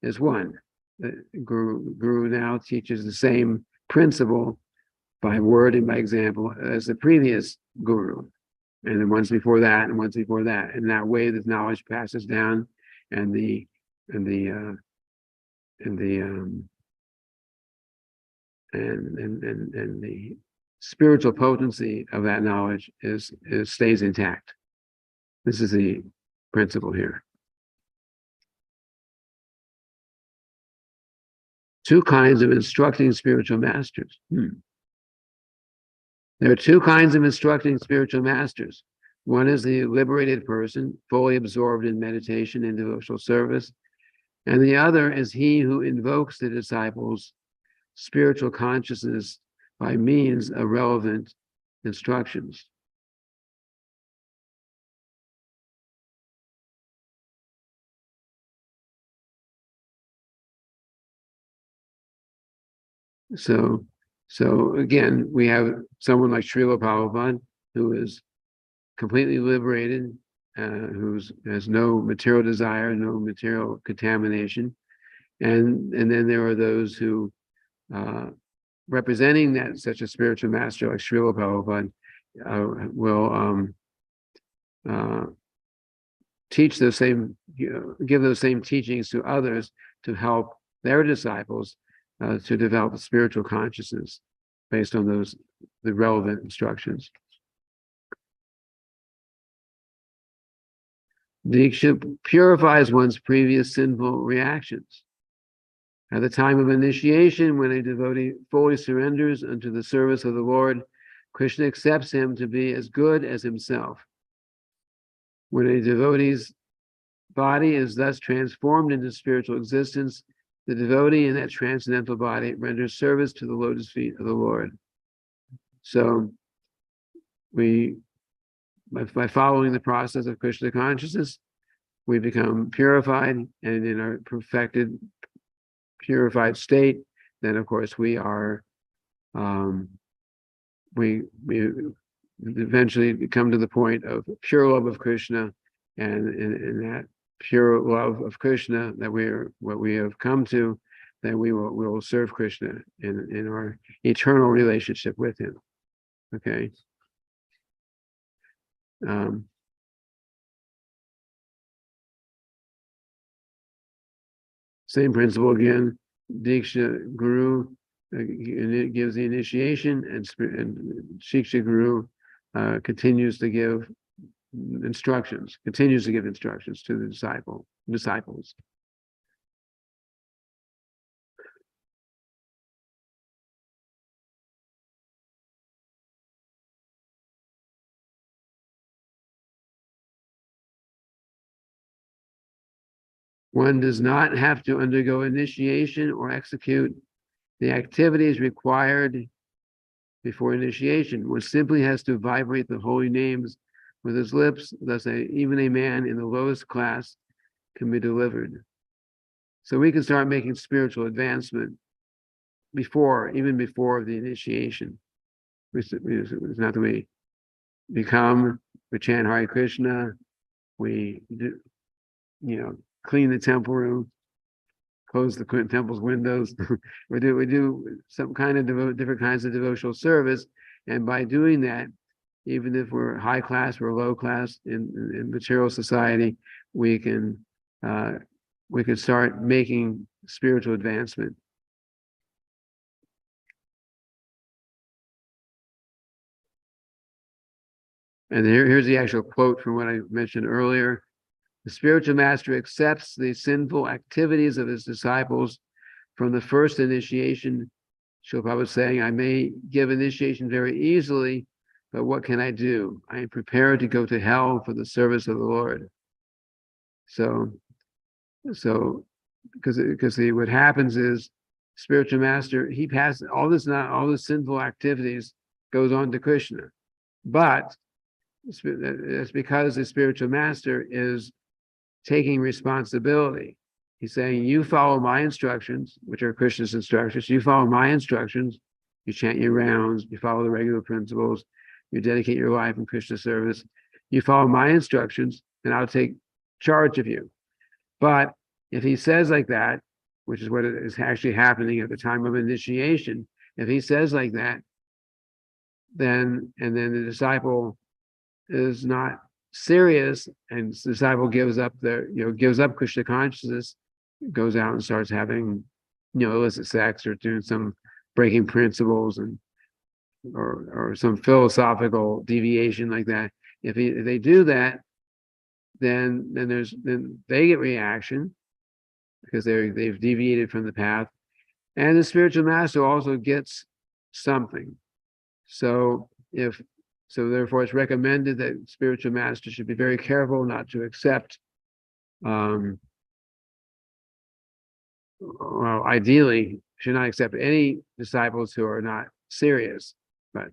is one. The Guru now teaches the same principle by word and by example as the previous Guru, and the ones before that, and ones before that. And that way, the knowledge passes down, and the spiritual potency of that knowledge stays intact. This is the principle here. Two kinds of instructing spiritual masters. There are two kinds of instructing spiritual masters. One is the liberated person, fully absorbed in meditation and devotional service. And the other is he who invokes the disciples' spiritual consciousness by means of relevant instructions. So again, we have someone like Srila Prabhupada, who is completely liberated, who has no material desire, no material contamination. And then there are those who, representing that such a spiritual master like Srila Prabhupada, will teach those same, give those same teachings to others to help their disciples to develop spiritual consciousness based on the relevant instructions. Diksha purifies one's previous sinful reactions. At the time of initiation, when a devotee fully surrenders unto the service of the Lord, Krishna accepts him to be as good as himself. When a devotee's body is thus transformed into spiritual existence, the devotee in that transcendental body renders service to the lotus feet of the Lord. So by following the process of Krishna consciousness, we become purified, and in our perfected, purified state, then of course we are, we eventually come to the point of pure love of Krishna, and in that pure love of Krishna that what we have come to, then we will serve Krishna in our eternal relationship with him. Okay. Same principle again. Diksha Guru gives the initiation, and Shiksha Guru continues to give instructions to the disciples. One does not have to undergo initiation or execute the activities required before initiation. One simply has to vibrate the holy names with his lips, thus even a man in the lowest class can be delivered. So we can start making spiritual advancement even before the initiation. It's not that we chant Hare Krishna, we do, clean the temple room, close the temple's windows. we do some kind of different kinds of devotional service, and by doing that, even if we're high class or low class in material society, we can start making spiritual advancement. And here's the actual quote from what I mentioned earlier. The spiritual master accepts the sinful activities of his disciples from the first initiation. Srila Prabhupada was saying, I may give initiation very easily, but what can I do? I am prepared to go to hell for the service of the Lord. So because what happens is, spiritual master, he passes all this sinful activities goes on to Krishna, but it's because the spiritual master is taking responsibility. He's saying, you follow my instructions, which are Krishna's instructions. You follow my instructions. You chant your rounds. You follow the regular principles. You dedicate your life in Krishna service. You follow my instructions, and I'll take charge of you. But if he says like that, which is what is actually happening at the time of initiation, if he says like that, then the disciple is not serious, and the disciple gives up Krishna consciousness, goes out and starts having illicit sex or doing some breaking principles or some philosophical deviation like that. If they do that, then they get reaction because they've deviated from the path, and the spiritual master also gets something. So therefore, it's recommended that spiritual master should be very careful not to accept, ideally, should not accept any disciples who are not serious. But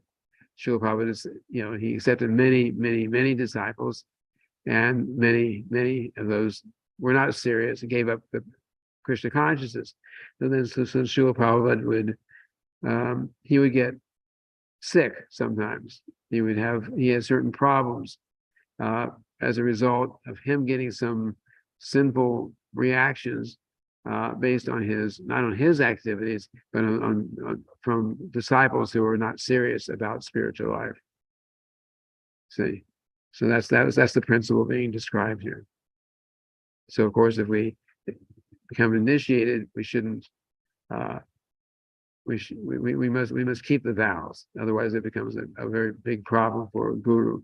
Srila Prabhupada is, he accepted many disciples, and many of those were not serious and gave up the Krishna consciousness. And then so Srila Prabhupada he would get sick sometimes. He had certain problems as a result of him getting some sinful reactions based on not on his activities, but from disciples who were not serious about spiritual life. See, so that's the principle being described here. So of course, if we become initiated, we shouldn't. We must keep the vows. Otherwise, it becomes a very big problem for a guru.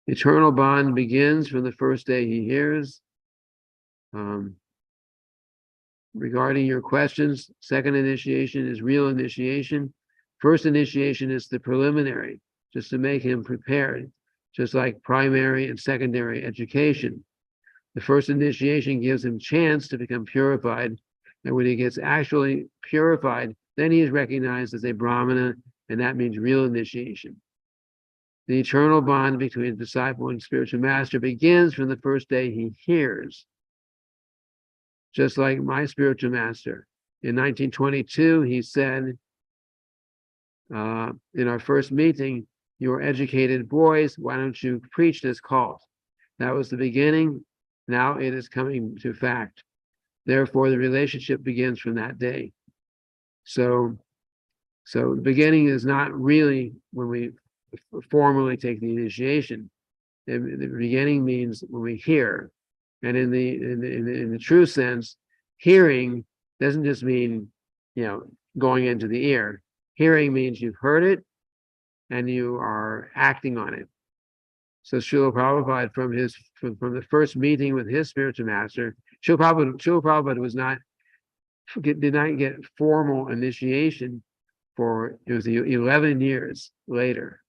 Eternal bond begins from the first day he hears. Regarding your questions, second initiation is real initiation. First initiation is the preliminary, just to make him prepared, just like primary and secondary education. The first initiation gives him chance to become purified, and when he gets actually purified, then he is recognized as a Brahmana, and that means real initiation. The eternal bond between disciple and spiritual master begins from the first day he hears. Just like my spiritual master. In 1922, he said, in our first meeting, "You're educated boys, why don't you preach this cult?" That was the beginning. Now it is coming to fact. Therefore, the relationship begins from that day. So the beginning is not really when we formally take the initiation. The beginning means when we hear. And in the true sense, hearing doesn't just mean, going into the ear. Hearing means you've heard it and you are acting on it. So Srila Prabhupada, from the first meeting with his spiritual master, Srila Prabhupada did not get formal initiation it was 11 years later.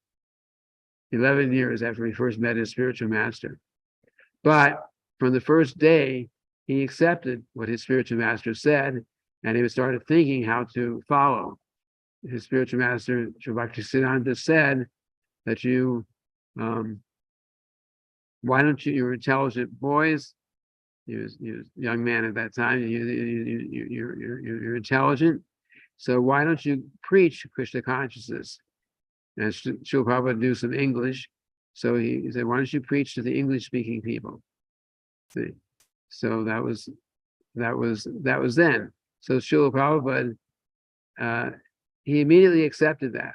11 years after he first met his spiritual master. But from the first day, he accepted what his spiritual master said, and he started thinking how to follow. His spiritual master, Sri Bhaktisiddhanta, said that why don't you're intelligent boys, he was a young man at that time, you're intelligent, so why don't you preach Krishna consciousness? And Srila Prabhupada knew some English, so he said, why don't you preach to the English-speaking people? See, so that was then. So Srila Prabhupada, he immediately accepted that.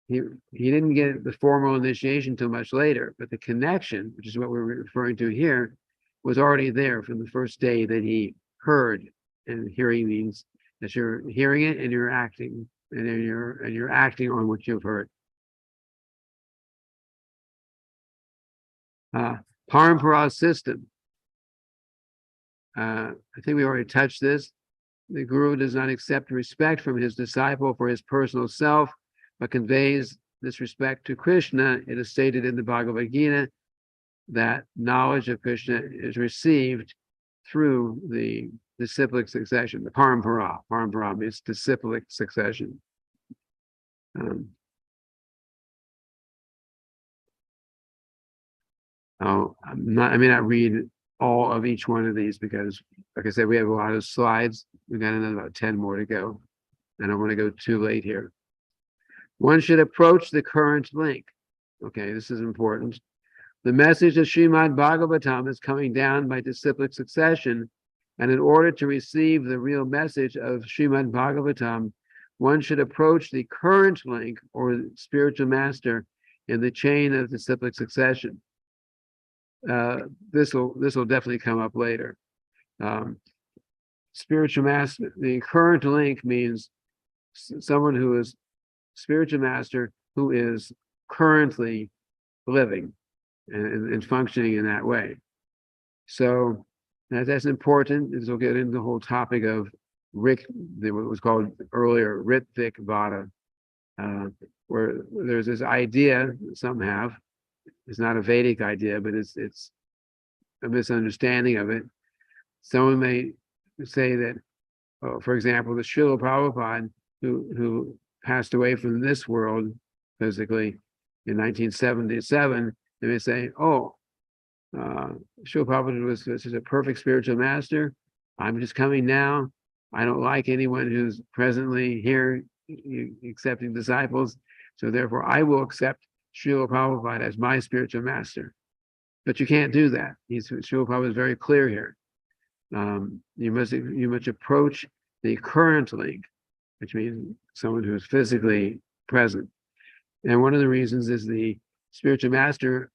He didn't get the formal initiation until much later, but the connection, which is what we're referring to here, was already there from the first day that he heard. And hearing means that you're hearing it and you're acting, and you're acting on what you've heard. Parampara system. I think we already touched this. The guru does not accept respect from his disciple for his personal self, but conveys this respect to Krishna. It is stated in the Bhagavad Gita that knowledge of Krishna is received through the disciplic succession, the parampara. Parampara means disciplic succession. I may not read all of each one of these because, like I said, we have a lot of slides. We've got another about 10 more to go. I don't want to go too late here. One should approach the current link. Okay, this is important. The message of Srimad Bhagavatam is coming down by disciplic succession, and in order to receive the real message of Srimad Bhagavatam, one should approach the current link or spiritual master in the chain of disciplic succession. This will definitely come up later. Spiritual master, the current link means someone who is spiritual master who is currently living and functioning in that way. So that's important. This will get into the whole topic of what was called earlier Ritvik Vada, where there's this idea that some have. It's not a Vedic idea, but it's a misunderstanding of it. Someone may say that, for example, the Srila Prabhupada, who passed away from this world physically in 1977, they may say, "Oh, Srila Prabhupada was a perfect spiritual master. I'm just coming now. I don't like anyone who's presently here accepting disciples, so therefore I will accept Srila Prabhupada as my spiritual master." But you can't do that. Srila Prabhupada is very clear here. You must approach the current link, which means someone who is physically present. And one of the reasons is the spiritual master.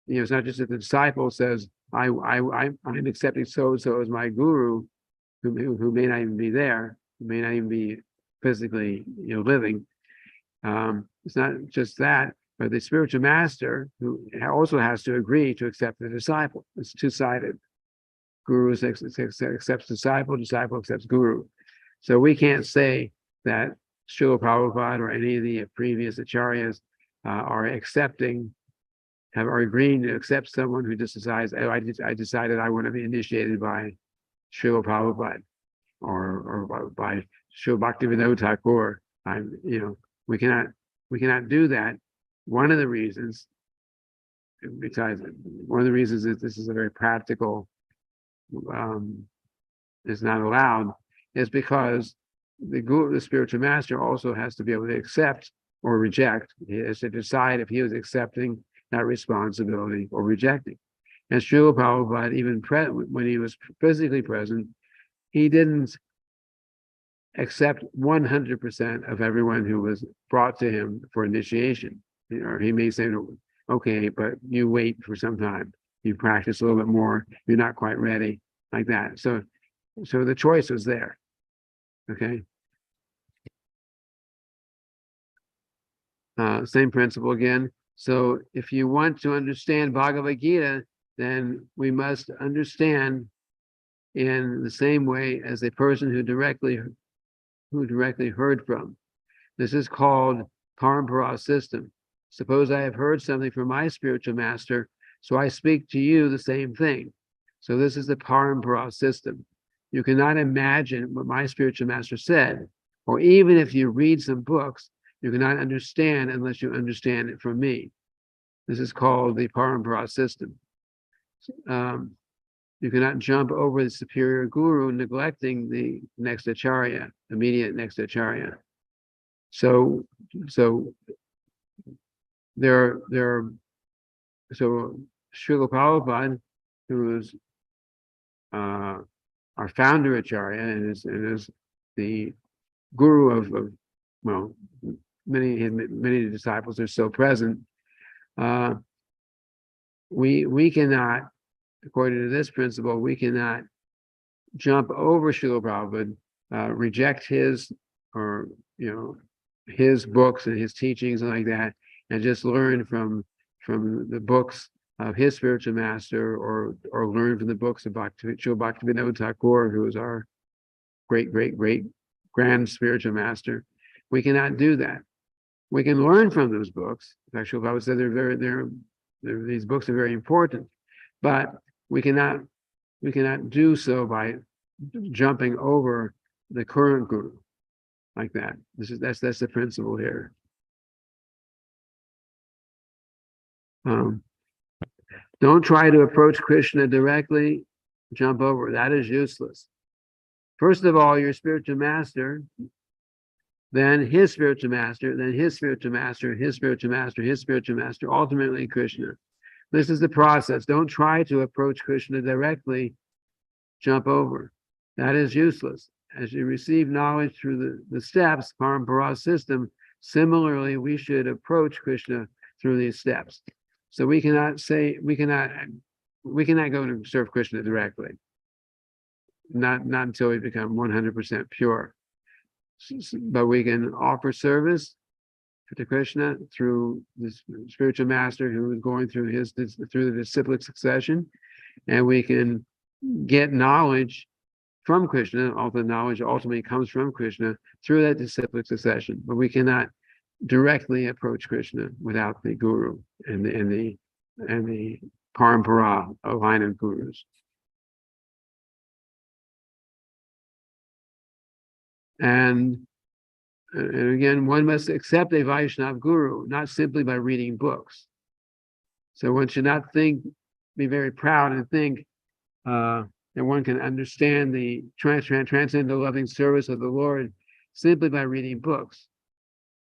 It's not just that the disciple says, I'm accepting so-and-so as my guru, who may not even be there, who may not even be physically, living. It's not just that, but the spiritual master who also has to agree to accept the disciple. It's two-sided. Guru accepts disciple, disciple accepts guru. So we can't say that Srila Prabhupada or any of the previous acharyas are agreeing to accept someone who just decides, "Oh, I decided I want to be initiated by Srila Prabhupada or by Srila Bhaktivinoda Thakur." We cannot do that. One of the reasons is this is a very practical, is not allowed, is because the guru, the spiritual master, also has to be able to accept or reject. He has to decide if he is accepting that responsibility or rejecting. And Srila Prabhupada, even when he was physically present, he didn't accept 100% of everyone who was brought to him for initiation. Or he may say, "Okay, but you wait for some time. You practice a little bit more. You're not quite ready," like that. So the choice was there. Okay. Same principle again. So if you want to understand Bhagavad Gita, then we must understand in the same way as a person who directly heard from. This is called Parampara system. Suppose I have heard something from my spiritual master, so I speak to you the same thing. So this is the Parampara system. You cannot imagine what my spiritual master said, or even if you read some books, you cannot understand unless you understand it from me. This is called the Parampara system. You cannot jump over the superior guru, neglecting the next acharya, immediate next acharya. So Srila Prabhupada, who is our founder acharya and is the guru of many disciples are still present. We cannot, according to this principle, we cannot jump over Srila Prabhupada, reject his his books and his teachings and like that, and just learn from the books of his spiritual master, or learn from the books of Srila Bhaktivinoda Thakur, who is our great grand spiritual master. We cannot do that. We can learn from those books. In fact, Srila Prabhupada said these books are very important, but we cannot do so by jumping over the current guru like that. That's the principle here. Don't try to approach Krishna directly. Jump over. That is useless. First of all, your spiritual master, then his spiritual master, then his spiritual master, his spiritual master, his spiritual master, ultimately Krishna. This is the process. Don't try to approach Krishna directly. Jump over. That is useless. As you receive knowledge through the steps, Parampara system, similarly, we should approach Krishna through these steps. So we cannot go to serve Krishna directly. Not until we become 100% pure. But we can offer service to Krishna through this spiritual master who is going through the disciplic succession, and we can get knowledge from Krishna. All the knowledge ultimately comes from Krishna through that disciplic succession. But we cannot directly approach Krishna without the guru and the parampara, a line of gurus. And again, one must accept a Vaishnava guru, not simply by reading books. So one should not be very proud and think that one can understand the transcendental loving service of the Lord simply by reading books.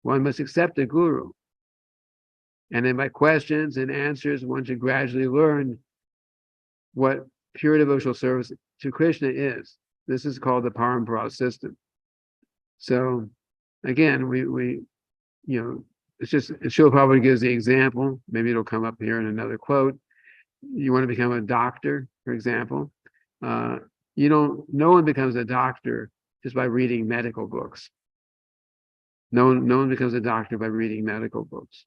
One must accept a guru. And then by questions and answers, one should gradually learn what pure devotional service to Krishna is. This is called the parampara system. So again, we it's just, Srila Prabhupada gives the example, maybe it'll come up here in another quote. You want to become a doctor, for example. No one becomes a doctor just by reading medical books. No one becomes a doctor by reading medical books.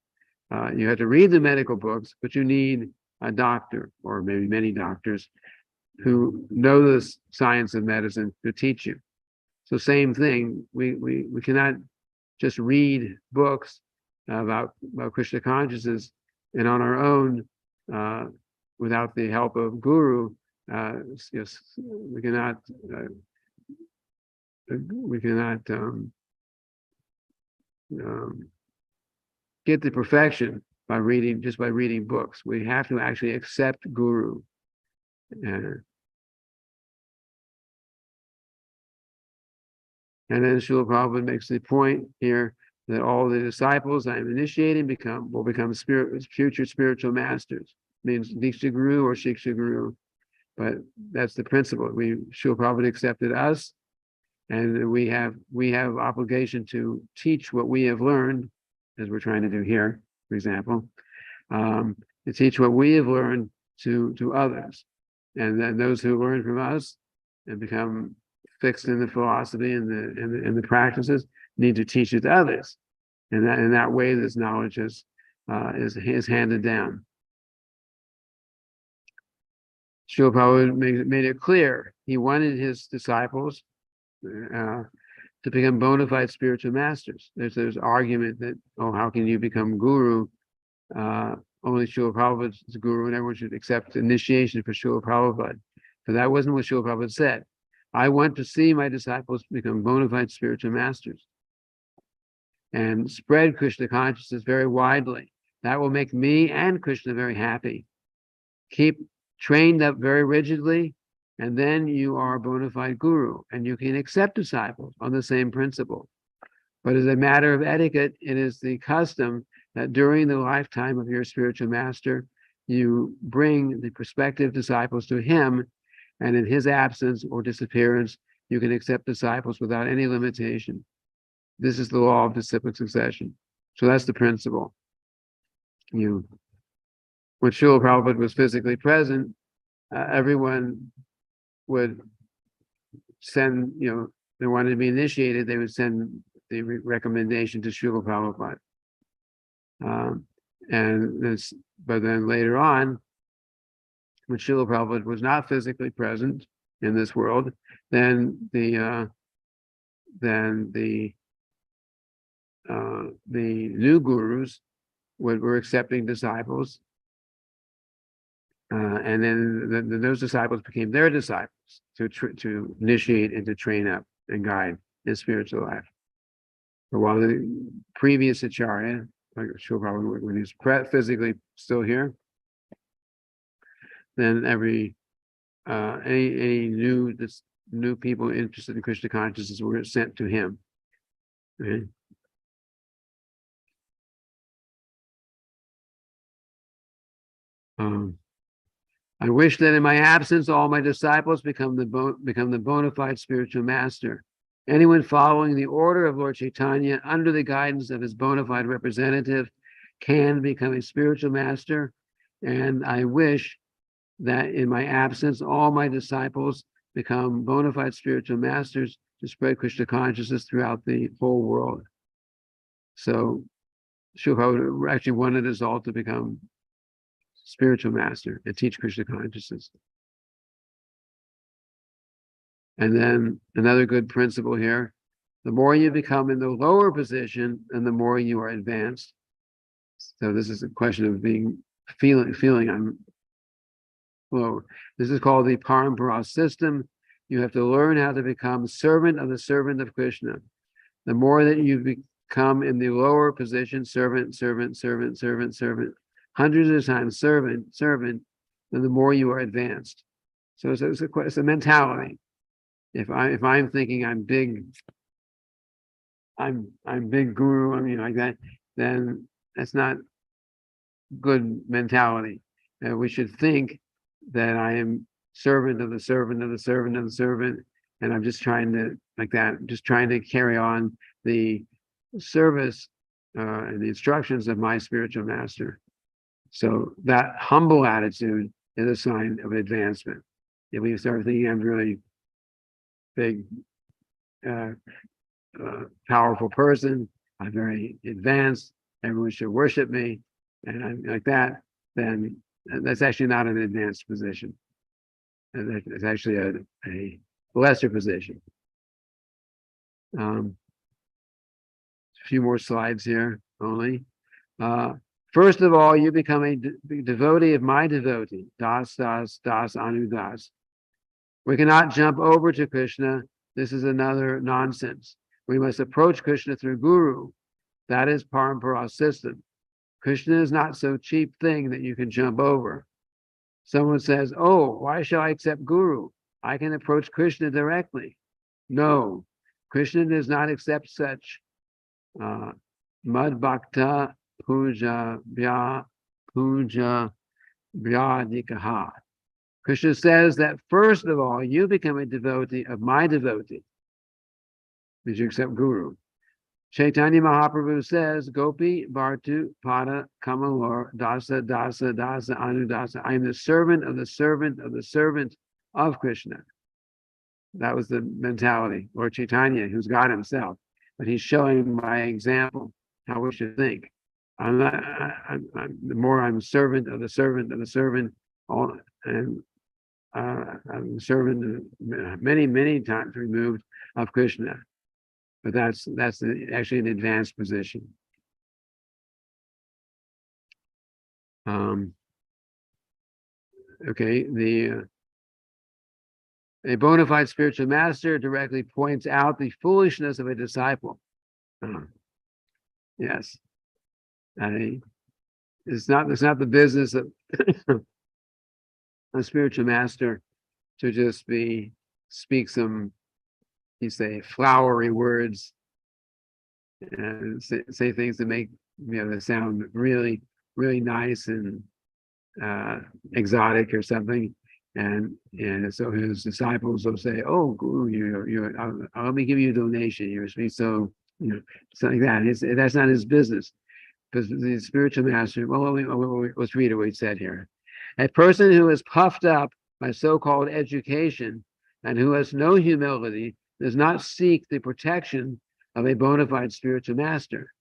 You have to read the medical books, but you need a doctor, or maybe many doctors, who know the science of medicine to teach you. So same thing, we cannot just read books about Krishna consciousness and on our own, without the help of guru, we cannot get the perfection by reading books. We have to actually accept guru. And then Srila Prabhupada makes the point here that all the disciples I am initiating will become future spiritual masters. Means Diksha Guru or Shiksha Guru. But that's the principle. Srila Prabhupada accepted us, and we have obligation to teach what we have learned, as we're trying to do here, for example, to teach what we have learned to others. And then those who learn from us and become fixed in the philosophy and the practices need to teach it to others. And in that way, this knowledge is handed down. Srila Prabhupada made it clear he wanted his disciples to become bona fide spiritual masters. There's argument that, how can you become guru? Only Srila Prabhupada's guru, and everyone should accept initiation for Srila Prabhupada. But that wasn't what Srila Prabhupada said. I want to see my disciples become bona fide spiritual masters and spread Krishna consciousness very widely. That will make me and Krishna very happy. Keep trained up very rigidly, and then you are a bona fide guru, and you can accept disciples on the same principle. But as a matter of etiquette, it is the custom that during the lifetime of your spiritual master, you bring the prospective disciples to him, and in his absence or disappearance, you can accept disciples without any limitation. This is the law of disciplic succession. So that's the principle. When Srila Prabhupada was physically present, everyone would send, they wanted to be initiated, they would send the recommendation to Srila Prabhupada. But then later on, when Srila Prabhupada was not physically present in this world, then the new gurus were accepting disciples, and then those disciples became their disciples to initiate and to train up and guide in spiritual life. But while the previous acharya, like Srila Prabhupada, when he's physically still here, then any new people interested in Krishna consciousness were sent to him. Okay? I wish that in my absence, all my disciples become the bona fide spiritual master. Anyone following the order of Lord Chaitanya under the guidance of his bona fide representative can become a spiritual master. And I wish that in my absence, all my disciples become bona fide spiritual masters to spread Krishna consciousness throughout the whole world. So Srila Prabhupada actually wanted us all to become spiritual master and teach Krishna consciousness. And then another good principle here, the more you become in the lower position and the more you are advanced. So this is a question of feeling flow. This is called the Parampara system. You have to learn how to become servant of the servant of Krishna. The more that you become in the lower position, servant, servant, servant, servant, servant, hundreds of times servant, servant, then the more you are advanced. So it's a mentality. If I'm thinking I'm big guru, I mean like that, then that's not good mentality. We should think that I am servant of the servant of the servant of the servant, and I'm just trying to like that, just trying to carry on the service and the instructions of my spiritual master. So that humble attitude is a sign of advancement. If we start thinking I'm really big, powerful person, I'm very advanced, everyone should worship me, and I'm like that, then that's actually not an advanced position. It's actually a lesser position. A few more slides here only. First of all, you become a devotee of my devotee, das, das, das, anu, das. We cannot jump over to Krishna. This is another nonsense. We must approach Krishna through Guru. That is Parampara system. Krishna is not so cheap thing that you can jump over. Someone says, oh, why shall I accept Guru? I can approach Krishna directly. No, Krishna does not accept such mad bhakta puja vyadikaha. Krishna says that first of all, you become a devotee of my devotee, because you accept Guru. Chaitanya Mahaprabhu says, Gopi Bhartu Pada Kamalor Dasa Dasa Dasa Anudasa. I am the servant of the servant of the servant of Krishna. That was the mentality. Lord Chaitanya, who's God himself, but he's showing by example how we should think. The more I'm servant of the servant of the servant, and I'm a servant many, many times removed of Krishna. But that's actually an advanced position. Okay, a bona fide spiritual master directly points out the foolishness of a disciple. Yes, it's not the business of a spiritual master to just speak some, you say, flowery words and say things that make that sound really, really nice and exotic or something. And so his disciples will say, "Oh, Guru, let me give you a donation. You're so something like that." That's not his business, because the spiritual master. Well, let's read what he said here. A person who is puffed up by so-called education and who has no humility does not seek the protection of a bona fide spiritual master.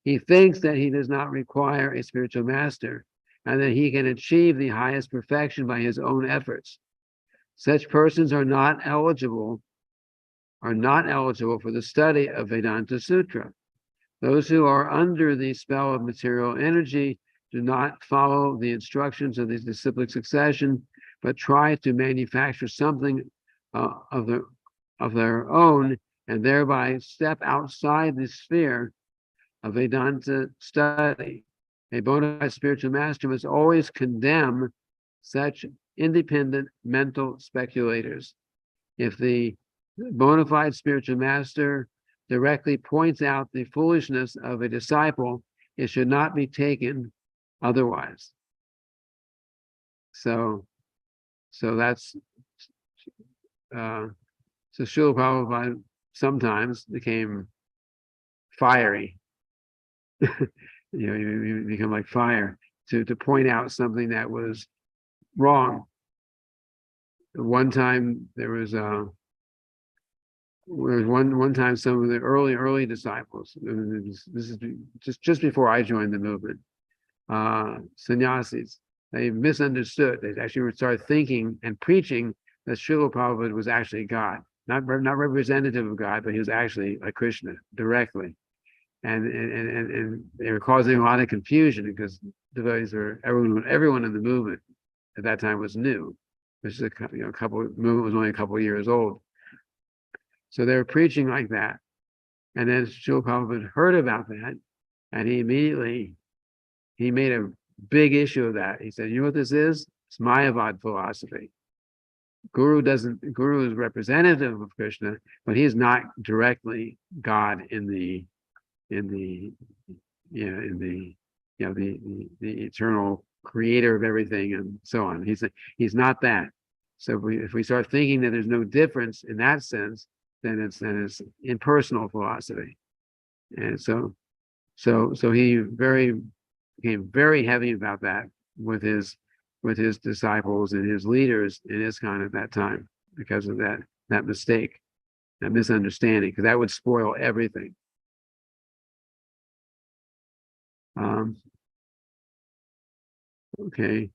He thinks that he does not require a spiritual master and that he can achieve the highest perfection by his own efforts. Such persons are not eligible for the study of Vedanta Sutra. Those who are under the spell of material energy do not follow the instructions of the disciplic succession, but try to manufacture something of their own, and thereby step outside the sphere of Vedanta study. A bona fide spiritual master must always condemn such independent mental speculators. If the bona fide spiritual master directly points out the foolishness of a disciple, it should not be taken otherwise. So that's so Srila Prabhupada sometimes became fiery. You become like fire to point out something that was wrong. One time there was one time some of the early disciples. This is just before I joined the movement. Sannyasis, they misunderstood. They actually started thinking and preaching that Srila Prabhupada was actually God, not representative of God, but he was actually like Krishna directly. And they were causing a lot of confusion because devotees were everyone in the movement at that time was new, which is movement was only a couple of years old. So they were preaching like that. And then Srila Prabhupada heard about that, and he made a big issue of that. He said, you know what this is? It's Mayavad philosophy. Guru is representative of Krishna, but he is not directly God in the eternal creator of everything and so on. He's not that. So if we start thinking that there's no difference in that sense, then it's impersonal philosophy. And so he became very heavy about that with his disciples and his leaders in ISKCON at that time because of that mistake, that misunderstanding, because that would spoil everything. Okay.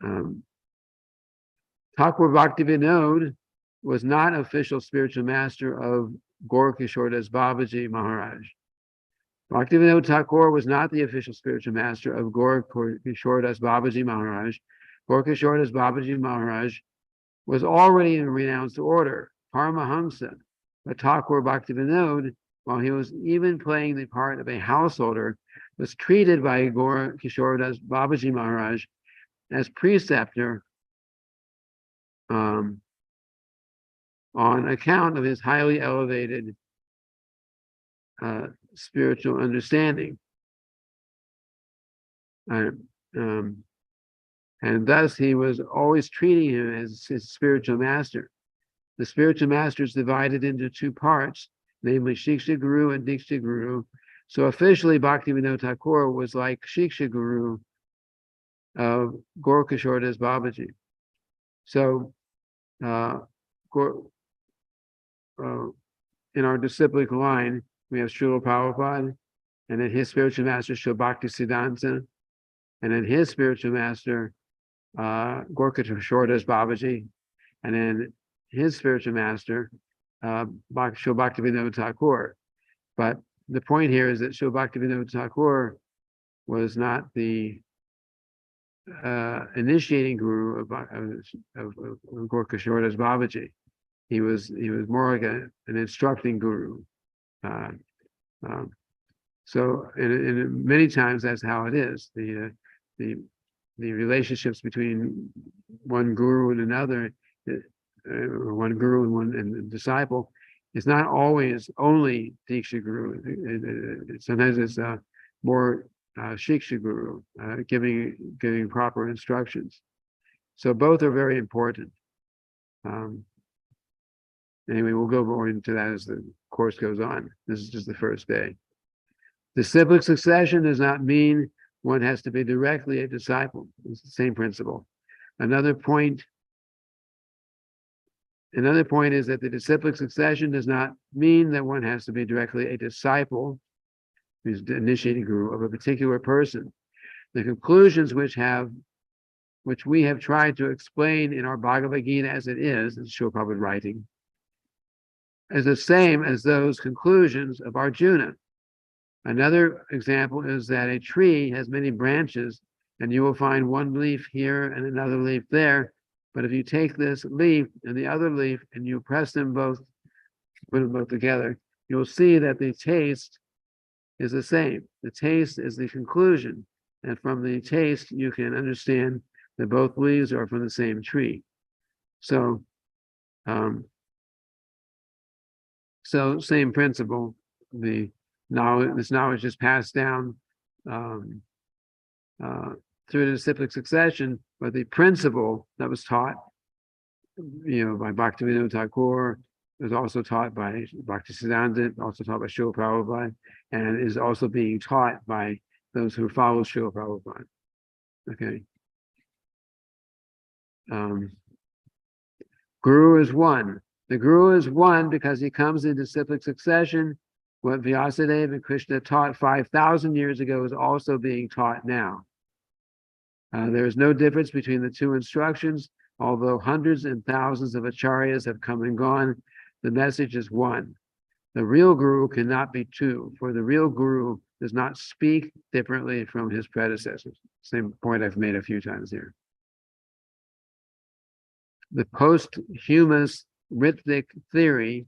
Thakur Bhaktivinoda was not official spiritual master of Gaura-Kishora Babaji Maharaj. Bhaktivinoda Thakur was not the official spiritual master of Gaura-Kishora Babaji Maharaj. Gaura-Kishora Babaji Maharaj was already in a renounced order, Paramahamsa. But Thakur Bhaktivinoda, while he was even playing the part of a householder, was treated by Gaura-Kishora Babaji Maharaj as preceptor on account of his highly elevated spiritual understanding. And thus he was always treating him as his spiritual master. The spiritual master is divided into two parts, namely Shiksha Guru and Diksha Guru. So officially, Bhaktivinoda Thakur was like Shiksha Guru of Gaura-Kishora Babaji. So in our disciplic line, we have Srila Prabhupada, and then his spiritual master, Srila Bhaktisiddhanta, and then his spiritual master, Gaura-Kishora Babaji, and then his spiritual master, Srila Bhaktivinoda Thakur. But the point here is that Srila Bhaktivinoda Thakur was not the initiating guru of Gaura-Kishora Babaji. He was more like an instructing guru. So and many times that's how it is. The relationships between one guru and another, or one guru and disciple, is not always only Diksha Guru. Sometimes it's more Shiksha Guru, giving proper instructions. So both are very important. Anyway, we'll go more into that as the course goes on. This is just the first day. Disciplic succession does not mean one has to be directly a disciple. It's the same principle. Another point is that the disciplic succession does not mean that one has to be directly a disciple, who's the initiating guru of a particular person. The conclusions which we have tried to explain in our Bhagavad Gita as it is Srila Prabhupada writing, is the same as those conclusions of Arjuna. Another example is that a tree has many branches, and you will find one leaf here and another leaf there. But if you take this leaf and the other leaf and you press them both, put them both together, you'll see that the taste is the same. The taste is the conclusion. And from the taste, you can understand that both leaves are from the same tree. So, same principle. This knowledge is passed down through the disciplic succession, but the principle that was taught, by Bhaktivinoda Thakur, was also taught by Bhaktisiddhanta, also taught by Srila Prabhupada, and is also being taught by those who follow Srila Prabhupada. Okay. Guru is one. The Guru is one because he comes in disciplic succession. What Vyasadeva and Krishna taught 5,000 years ago is also being taught now. There is no difference between the two instructions. Although hundreds and thousands of acharyas have come and gone, the message is one. The real Guru cannot be two, for the real Guru does not speak differently from his predecessors. Same point I've made a few times here. the posthumous Ritvic theory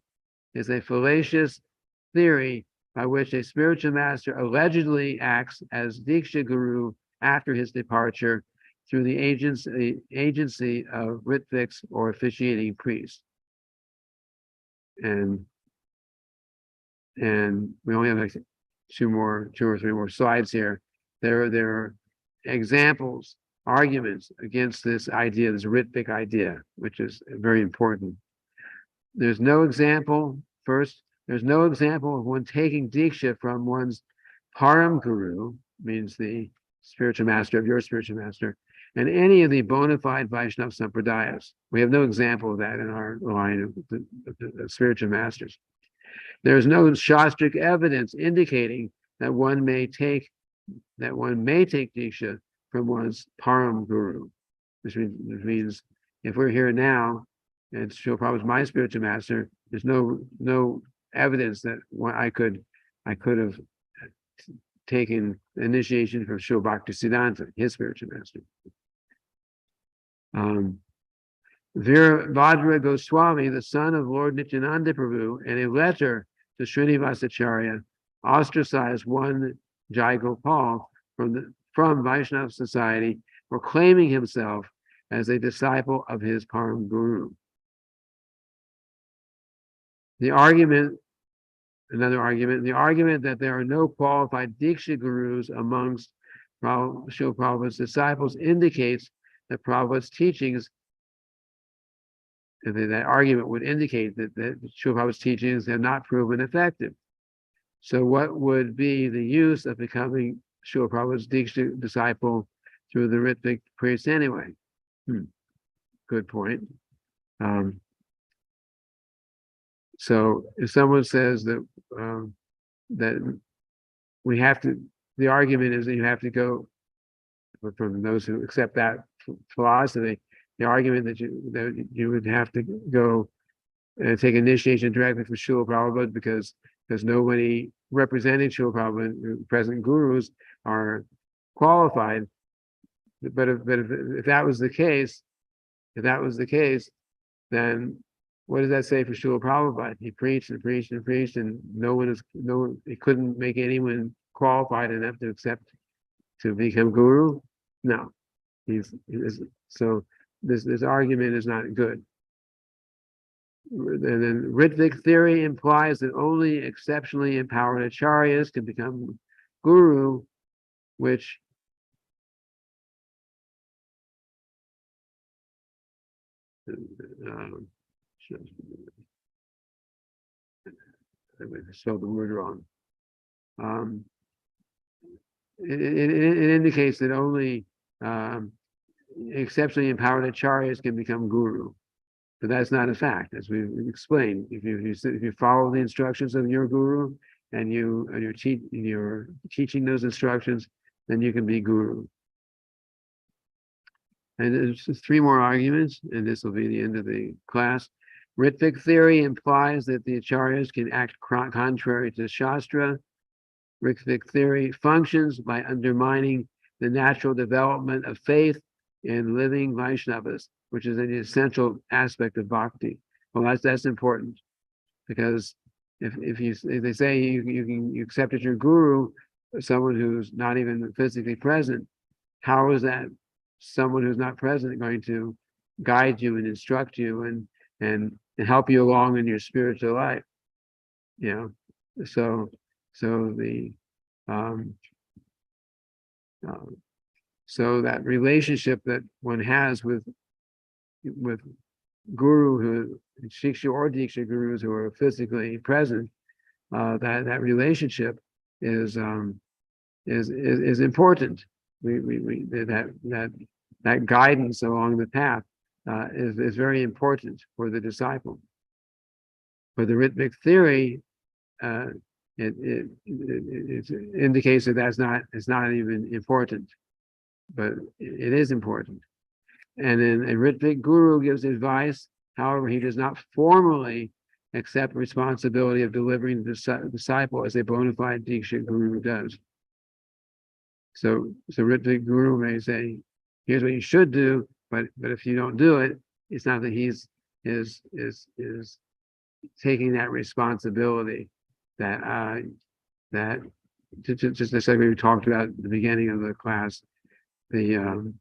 is a fallacious theory by which a spiritual master allegedly acts as Diksha Guru after his departure through the agency of Ritviks or officiating priests. And we only have like two or three more slides here. There are examples, arguments against this idea, this Ritvik idea, which is very important. There's no example of one taking Diksha from one's Param Guru, means the spiritual master of your spiritual master, and any of the bona fide Vaishnava Sampradayas. We have no example of that in our line of spiritual masters. There is no Shastric evidence indicating that one may take Diksha from one's Param Guru, which means if we're here now and Srila Prabhupada is my spiritual master, there's no evidence that I could have taken initiation from Srila Bhaktisiddhanta, his spiritual master. Virabhadra Goswami, the son of Lord Nityananda Prabhu, in a letter to Srinivasacharya, ostracized one Jai Gopal from Vaishnava society for claiming himself as a disciple of his Param Guru. Another argument that there are no qualified Diksha Gurus amongst Srila Prabhupada's disciples indicates that Prabhupada's teachings, that argument would indicate that Srila Prabhupada's teachings have not proven effective. So what would be the use of becoming Srila Prabhupada's Diksha disciple through the Ritvik priest anyway? Good point. So if someone says that we have to, the argument is that you have to go, from those who accept that philosophy, the argument that you would have to go and take initiation directly from Srila Prabhupada because nobody representing Srila Prabhupada, present gurus, are qualified. But if that was the case, then what does that say for Srila Prabhupada? He preached and preached and preached, and he couldn't make anyone qualified enough to accept to become guru. No, so this argument is not good. And then Ritvik theory implies that only exceptionally empowered acharyas can become guru, which I spelled the word wrong. It indicates that only exceptionally empowered acharyas can become guru, but that's not a fact, as we explained. If you follow the instructions of your guru and you're teaching those instructions, then you can be guru. And there's just three more arguments, and this will be the end of the class. Ritvik theory implies that the acharyas can act contrary to Shastra. Ritvik theory functions by undermining the natural development of faith in living Vaishnavas, which is an essential aspect of bhakti. Well, that's important, because if they say you accept as your guru someone who's not even physically present, how is that someone who's not present going to guide you and instruct you and help you along in your spiritual life? So that relationship that one has with guru, who shiksha or diksha gurus who are physically present, that relationship is important. That guidance along the path is very important for the disciple. For the Ritvik theory, it indicates that it's not even important, but it is important. And then a Ritvik guru gives advice. However, he does not formally accept responsibility of delivering the disciple as a bona fide Diksha guru does. So Ritvik guru may say, here's what you should do, but if you don't do it, It's not that he's is taking that responsibility that that just as we talked about at the beginning of the class, the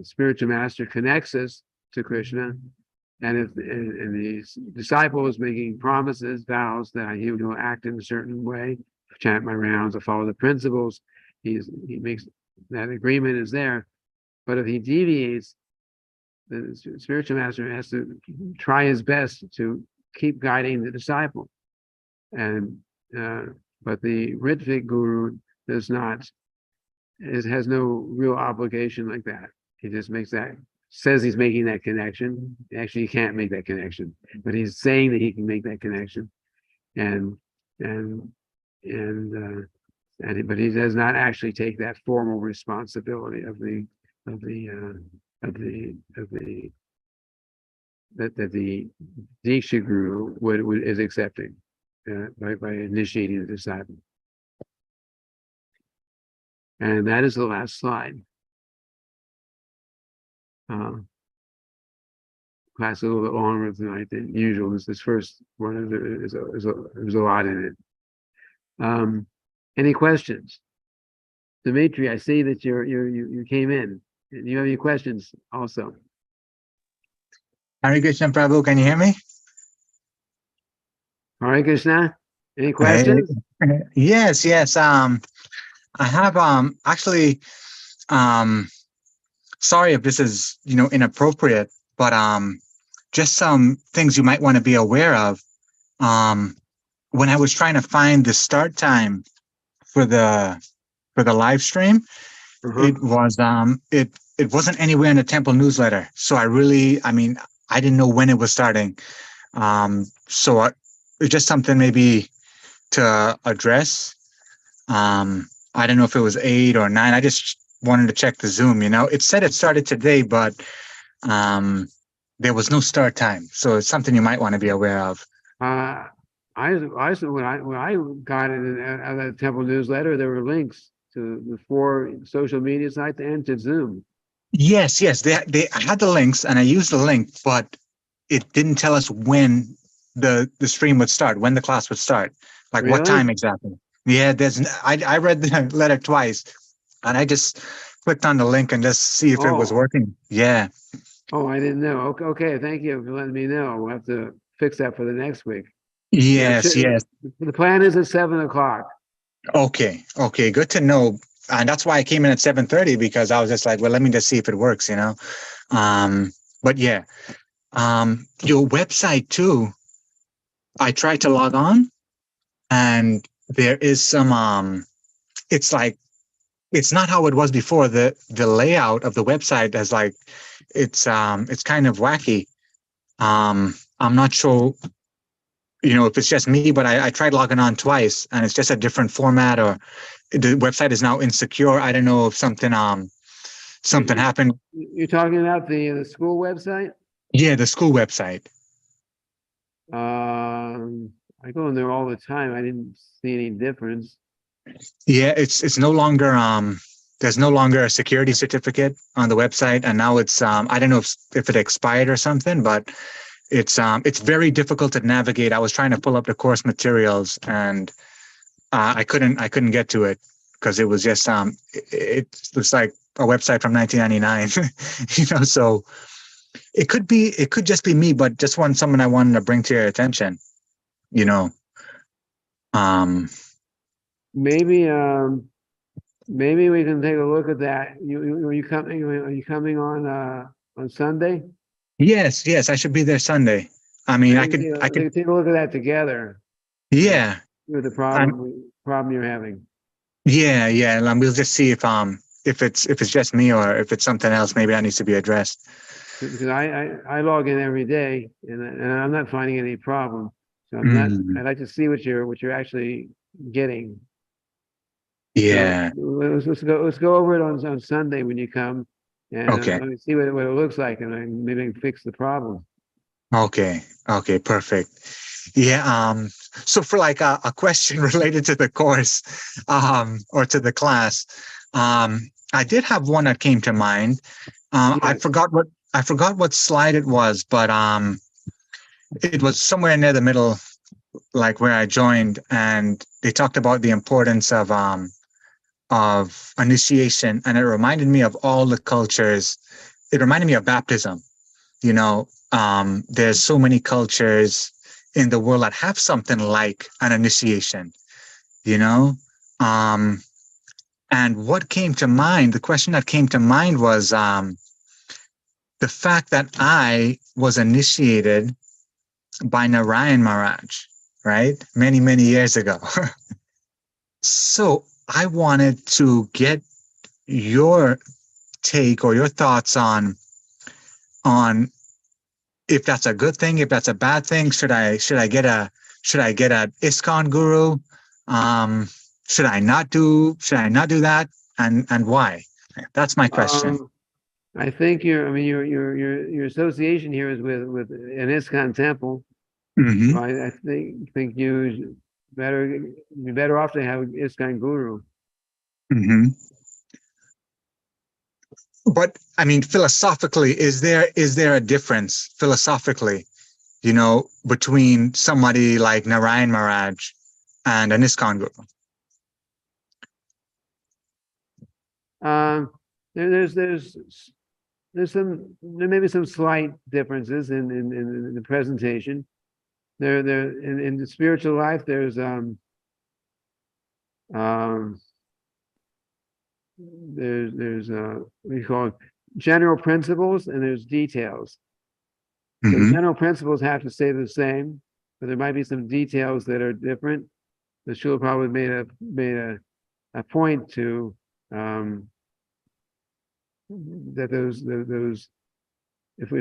spiritual master connects us to Krishna, and if the disciple is making promises, vows that he will act in a certain way, chant my rounds, or follow the principles, he makes that agreement is there. But if he deviates, the spiritual master has to try his best to keep guiding the disciple. And but the Ritvik guru does not, has no real obligation like that. He just makes that, says he's making that connection. Actually, he can't make that connection, but he's saying that he can make that connection, and but he does not actually take that formal responsibility of the that the Diksha guru is accepting by initiating the disciple. And that is the last slide. Class is a little bit longer tonight than usual. This first one there's a lot in it. Any questions? Dimitri, I see that you came in. Do you have any questions also? Hare Krishna Prabhu, can you hear me? Hare Krishna, any questions? Yes, yes. I have actually sorry if this is inappropriate, but just some things you might want to be aware of. When I was trying to find the start time for the live stream, it was it wasn't anywhere in the temple newsletter. So I didn't know when it was starting. So it's just something maybe to address. I don't know if it was 8 or 9. I just wanted to check the Zoom. It said it started today, but there was no start time. So it's something you might want to be aware of. I when I got it out of the temple newsletter, there were links to the 4 social media sites and to Zoom. Yes, they had the links, and I used the link, but it didn't tell us when the stream would start, when the class would start, like Really? what time exactly. Yeah, I read the letter twice, and I just clicked on the link and just see if it was working. Yeah. Oh, I didn't know. Okay, thank you for letting me know. We'll have to fix that for the next week. Yes, yes. The plan is at 7 o'clock. Okay, good to know. And that's why I came in at 7:30, because I was just like, well, let me just see if it works, But yeah, your website too, I tried to log on, and there is some it's like, it's not how it was before. The layout of the website is like, it's kind of wacky. I'm not sure if it's just me, but I tried logging on twice, and it's just a different format, or the website is now insecure. I don't know if something happened. You're talking about the school website? Yeah, the school website. I go in there all the time. I didn't see any difference. Yeah, it's no longer there's no longer a security certificate on the website, and now it's I don't know if it expired or something, but it's very difficult to navigate. I was trying to pull up the course materials, and I couldn't get to it, because it was just it looks like a website from 1999. So it could just be me, but just someone I wanted to bring to your attention. Maybe we can take a look at that. Are you coming on Sunday? Yes, I should be there Sunday. I mean, I could take a look at that together. Yeah. With the problem you're having. Yeah, and we'll just see if it's just me, or if it's something else maybe that needs to be addressed. Because I log in every day, and I'm not finding any problem. So I'd like to see what you're actually getting. Yeah. So let's go over it on Sunday when you come, and let me see what it looks like, and maybe I can fix the problem. Okay, perfect. Yeah. So for like a question related to the course, or to the class, I did have one that came to mind. I Yes. forgot what slide it was, but it was somewhere near the middle, like where I joined, and they talked about the importance of initiation, and it reminded me of all the cultures. It reminded me of baptism. You know, there's so many cultures in the world that have something like an initiation. You know, um, and what came to mind, the question that came to mind was the fact that I was initiated by Narayan Maharaj, right? Many, many years ago. So I wanted to get your take or your thoughts on if that's a good thing, if that's a bad thing. Should I get a ISKCON guru? Um, should I not do that? And why? That's my question. I think I mean, your association here is with an ISKCON temple. Hmm. I think you be better off to have ISKCON guru. Hmm. But I mean, philosophically, is there a difference philosophically, between somebody like Narayan Maharaj and an ISKCON guru? Um, there may be some slight differences in the presentation. There in the spiritual life, um, there's what do you call it? General principles, and there's details. So the Hmm. general principles have to stay the same, but there might be some details that are different. The Srila Prabhupada made a point to that those if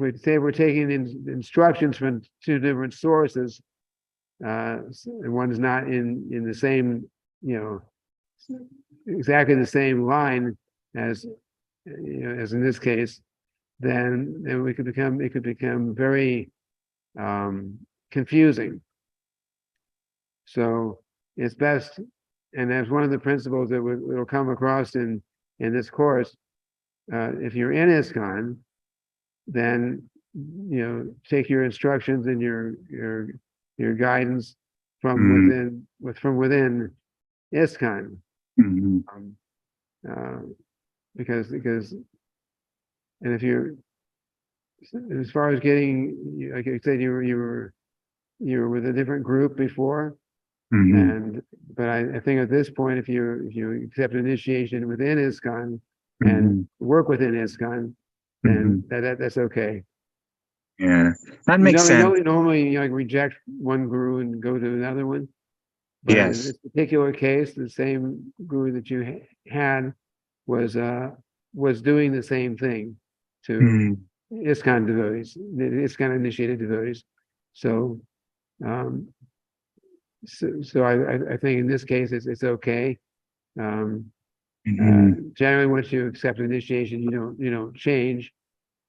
we say we're taking instructions from two different sources, and one is not in the same, you know, exactly the same line as as in this case, then it could become very confusing. So it's best, and that's one of the principles that will come across in this course. If you're in ISKCON, then take your instructions and your guidance from within ISKCON, Hmm. um, uh, because and if you're as far as getting, like I said, you were with a different group before, Hmm. but I think at this point, if you accept initiation within ISKCON and Hmm. work within ISKCON, Hmm. then that's okay. Yeah, that You makes know, sense. normally like reject one guru and go to another one, but in Yes. this particular case, the same guru that you had was was doing the same thing to Mm. ISKCON devotees, the ISKCON initiated devotees. So, um, so I think in this case it's okay. Um, Hmm. Generally, once you accept initiation, you don't change.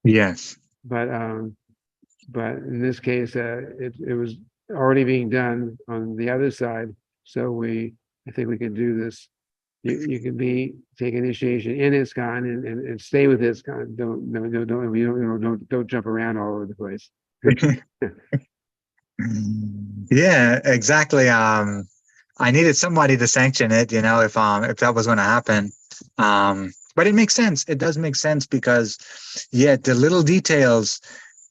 Yes. But in this case, it was already being done on the other side. So I think we can do this. You can take initiation in ISKCON and stay with ISKCON. Don't jump around all over the place. Yeah, exactly. I needed somebody to sanction it, if that was going to happen. But it makes sense. It does make sense because, yeah, the little details,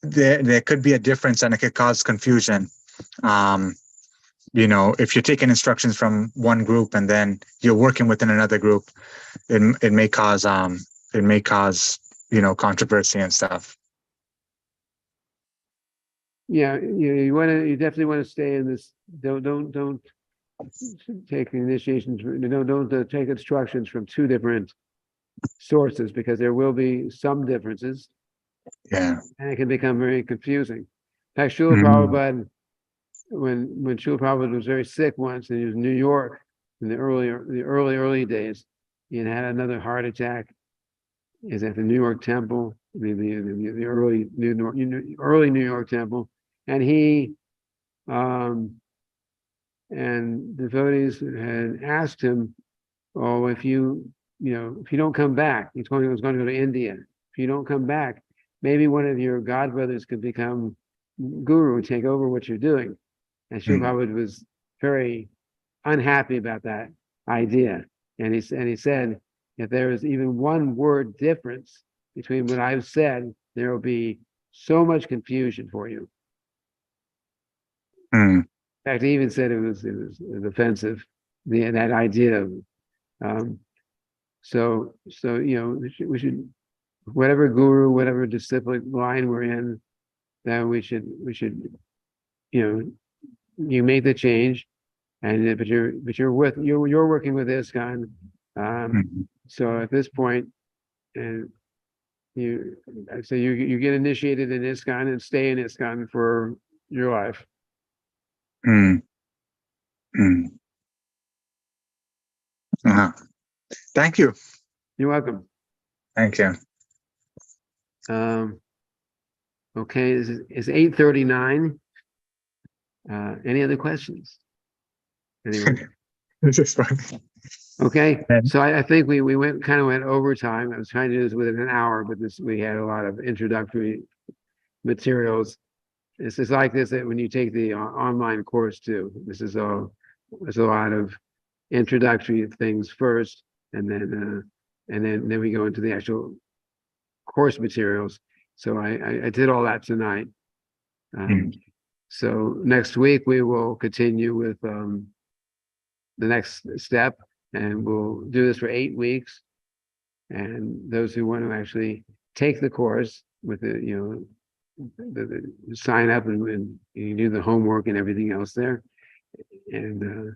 there could be a difference and it could cause confusion. Um, if you're taking instructions from one group and then you're working within another group, it may cause controversy and stuff. Yeah, you definitely want to stay in this. Don't take initiations. Don't take instructions from two different sources, because there will be some differences Yeah. and it can become very confusing. In fact, Srila Mhm. Prabhupada, when Srila Prabhupada was very sick once, and he was in New York in the early days, he had another heart attack. Is at the New York Temple, the early New York Temple, and he and devotees had asked him oh, if you don't come back, he told me he was going to go to India. If you don't come back, maybe one of your godbrothers could become guru and take over what you're doing. And Srila Prabhupada was very unhappy about that idea. And he said, if there is even one word difference between what I've said, there will be so much confusion for you. Mm. In fact, he even said it was offensive, that idea. So we should whatever guru, whatever disciplic line we're in, that we should you make the change, and but you're working with ISKCON. So at this point, and you get initiated in ISKCON and stay in ISKCON for your life. Mm. Mm. Thank you. You're welcome. Thank you. Okay, it's 8:39. Any other questions? Anyone? This is fun. Okay, so I think we went overtime. I was trying to do this within an hour, but we had a lot of introductory materials. It's just like this that when you take the online course too. There's a lot of introductory things first, and then we go into the actual course materials. So I did all that tonight. So next week we will continue with the next step, and we'll do this for 8 weeks. And those who want to actually take the course with the sign up and you do the homework and everything else there, and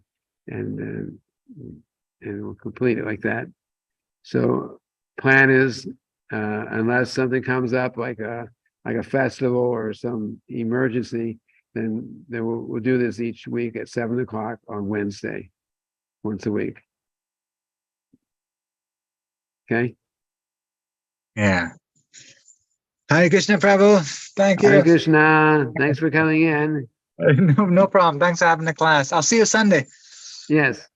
we'll complete it like that. So plan is, unless something comes up like a festival or some emergency, then we'll do this each week at 7 o'clock on Wednesday, once a week. Okay. Yeah. Hare Krishna Prabhu. Thank you. Hare Krishna. Thanks for coming in. No problem. Thanks for having the class. I'll see you Sunday. Yes.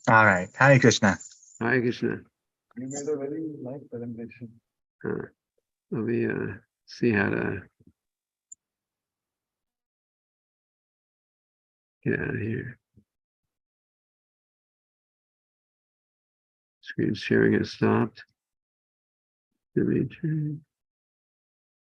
All right. Hare Krishna. Hare Krishna. You made a very nice presentation. Let me see how to get out of here. Screen sharing has stopped. Let me turn.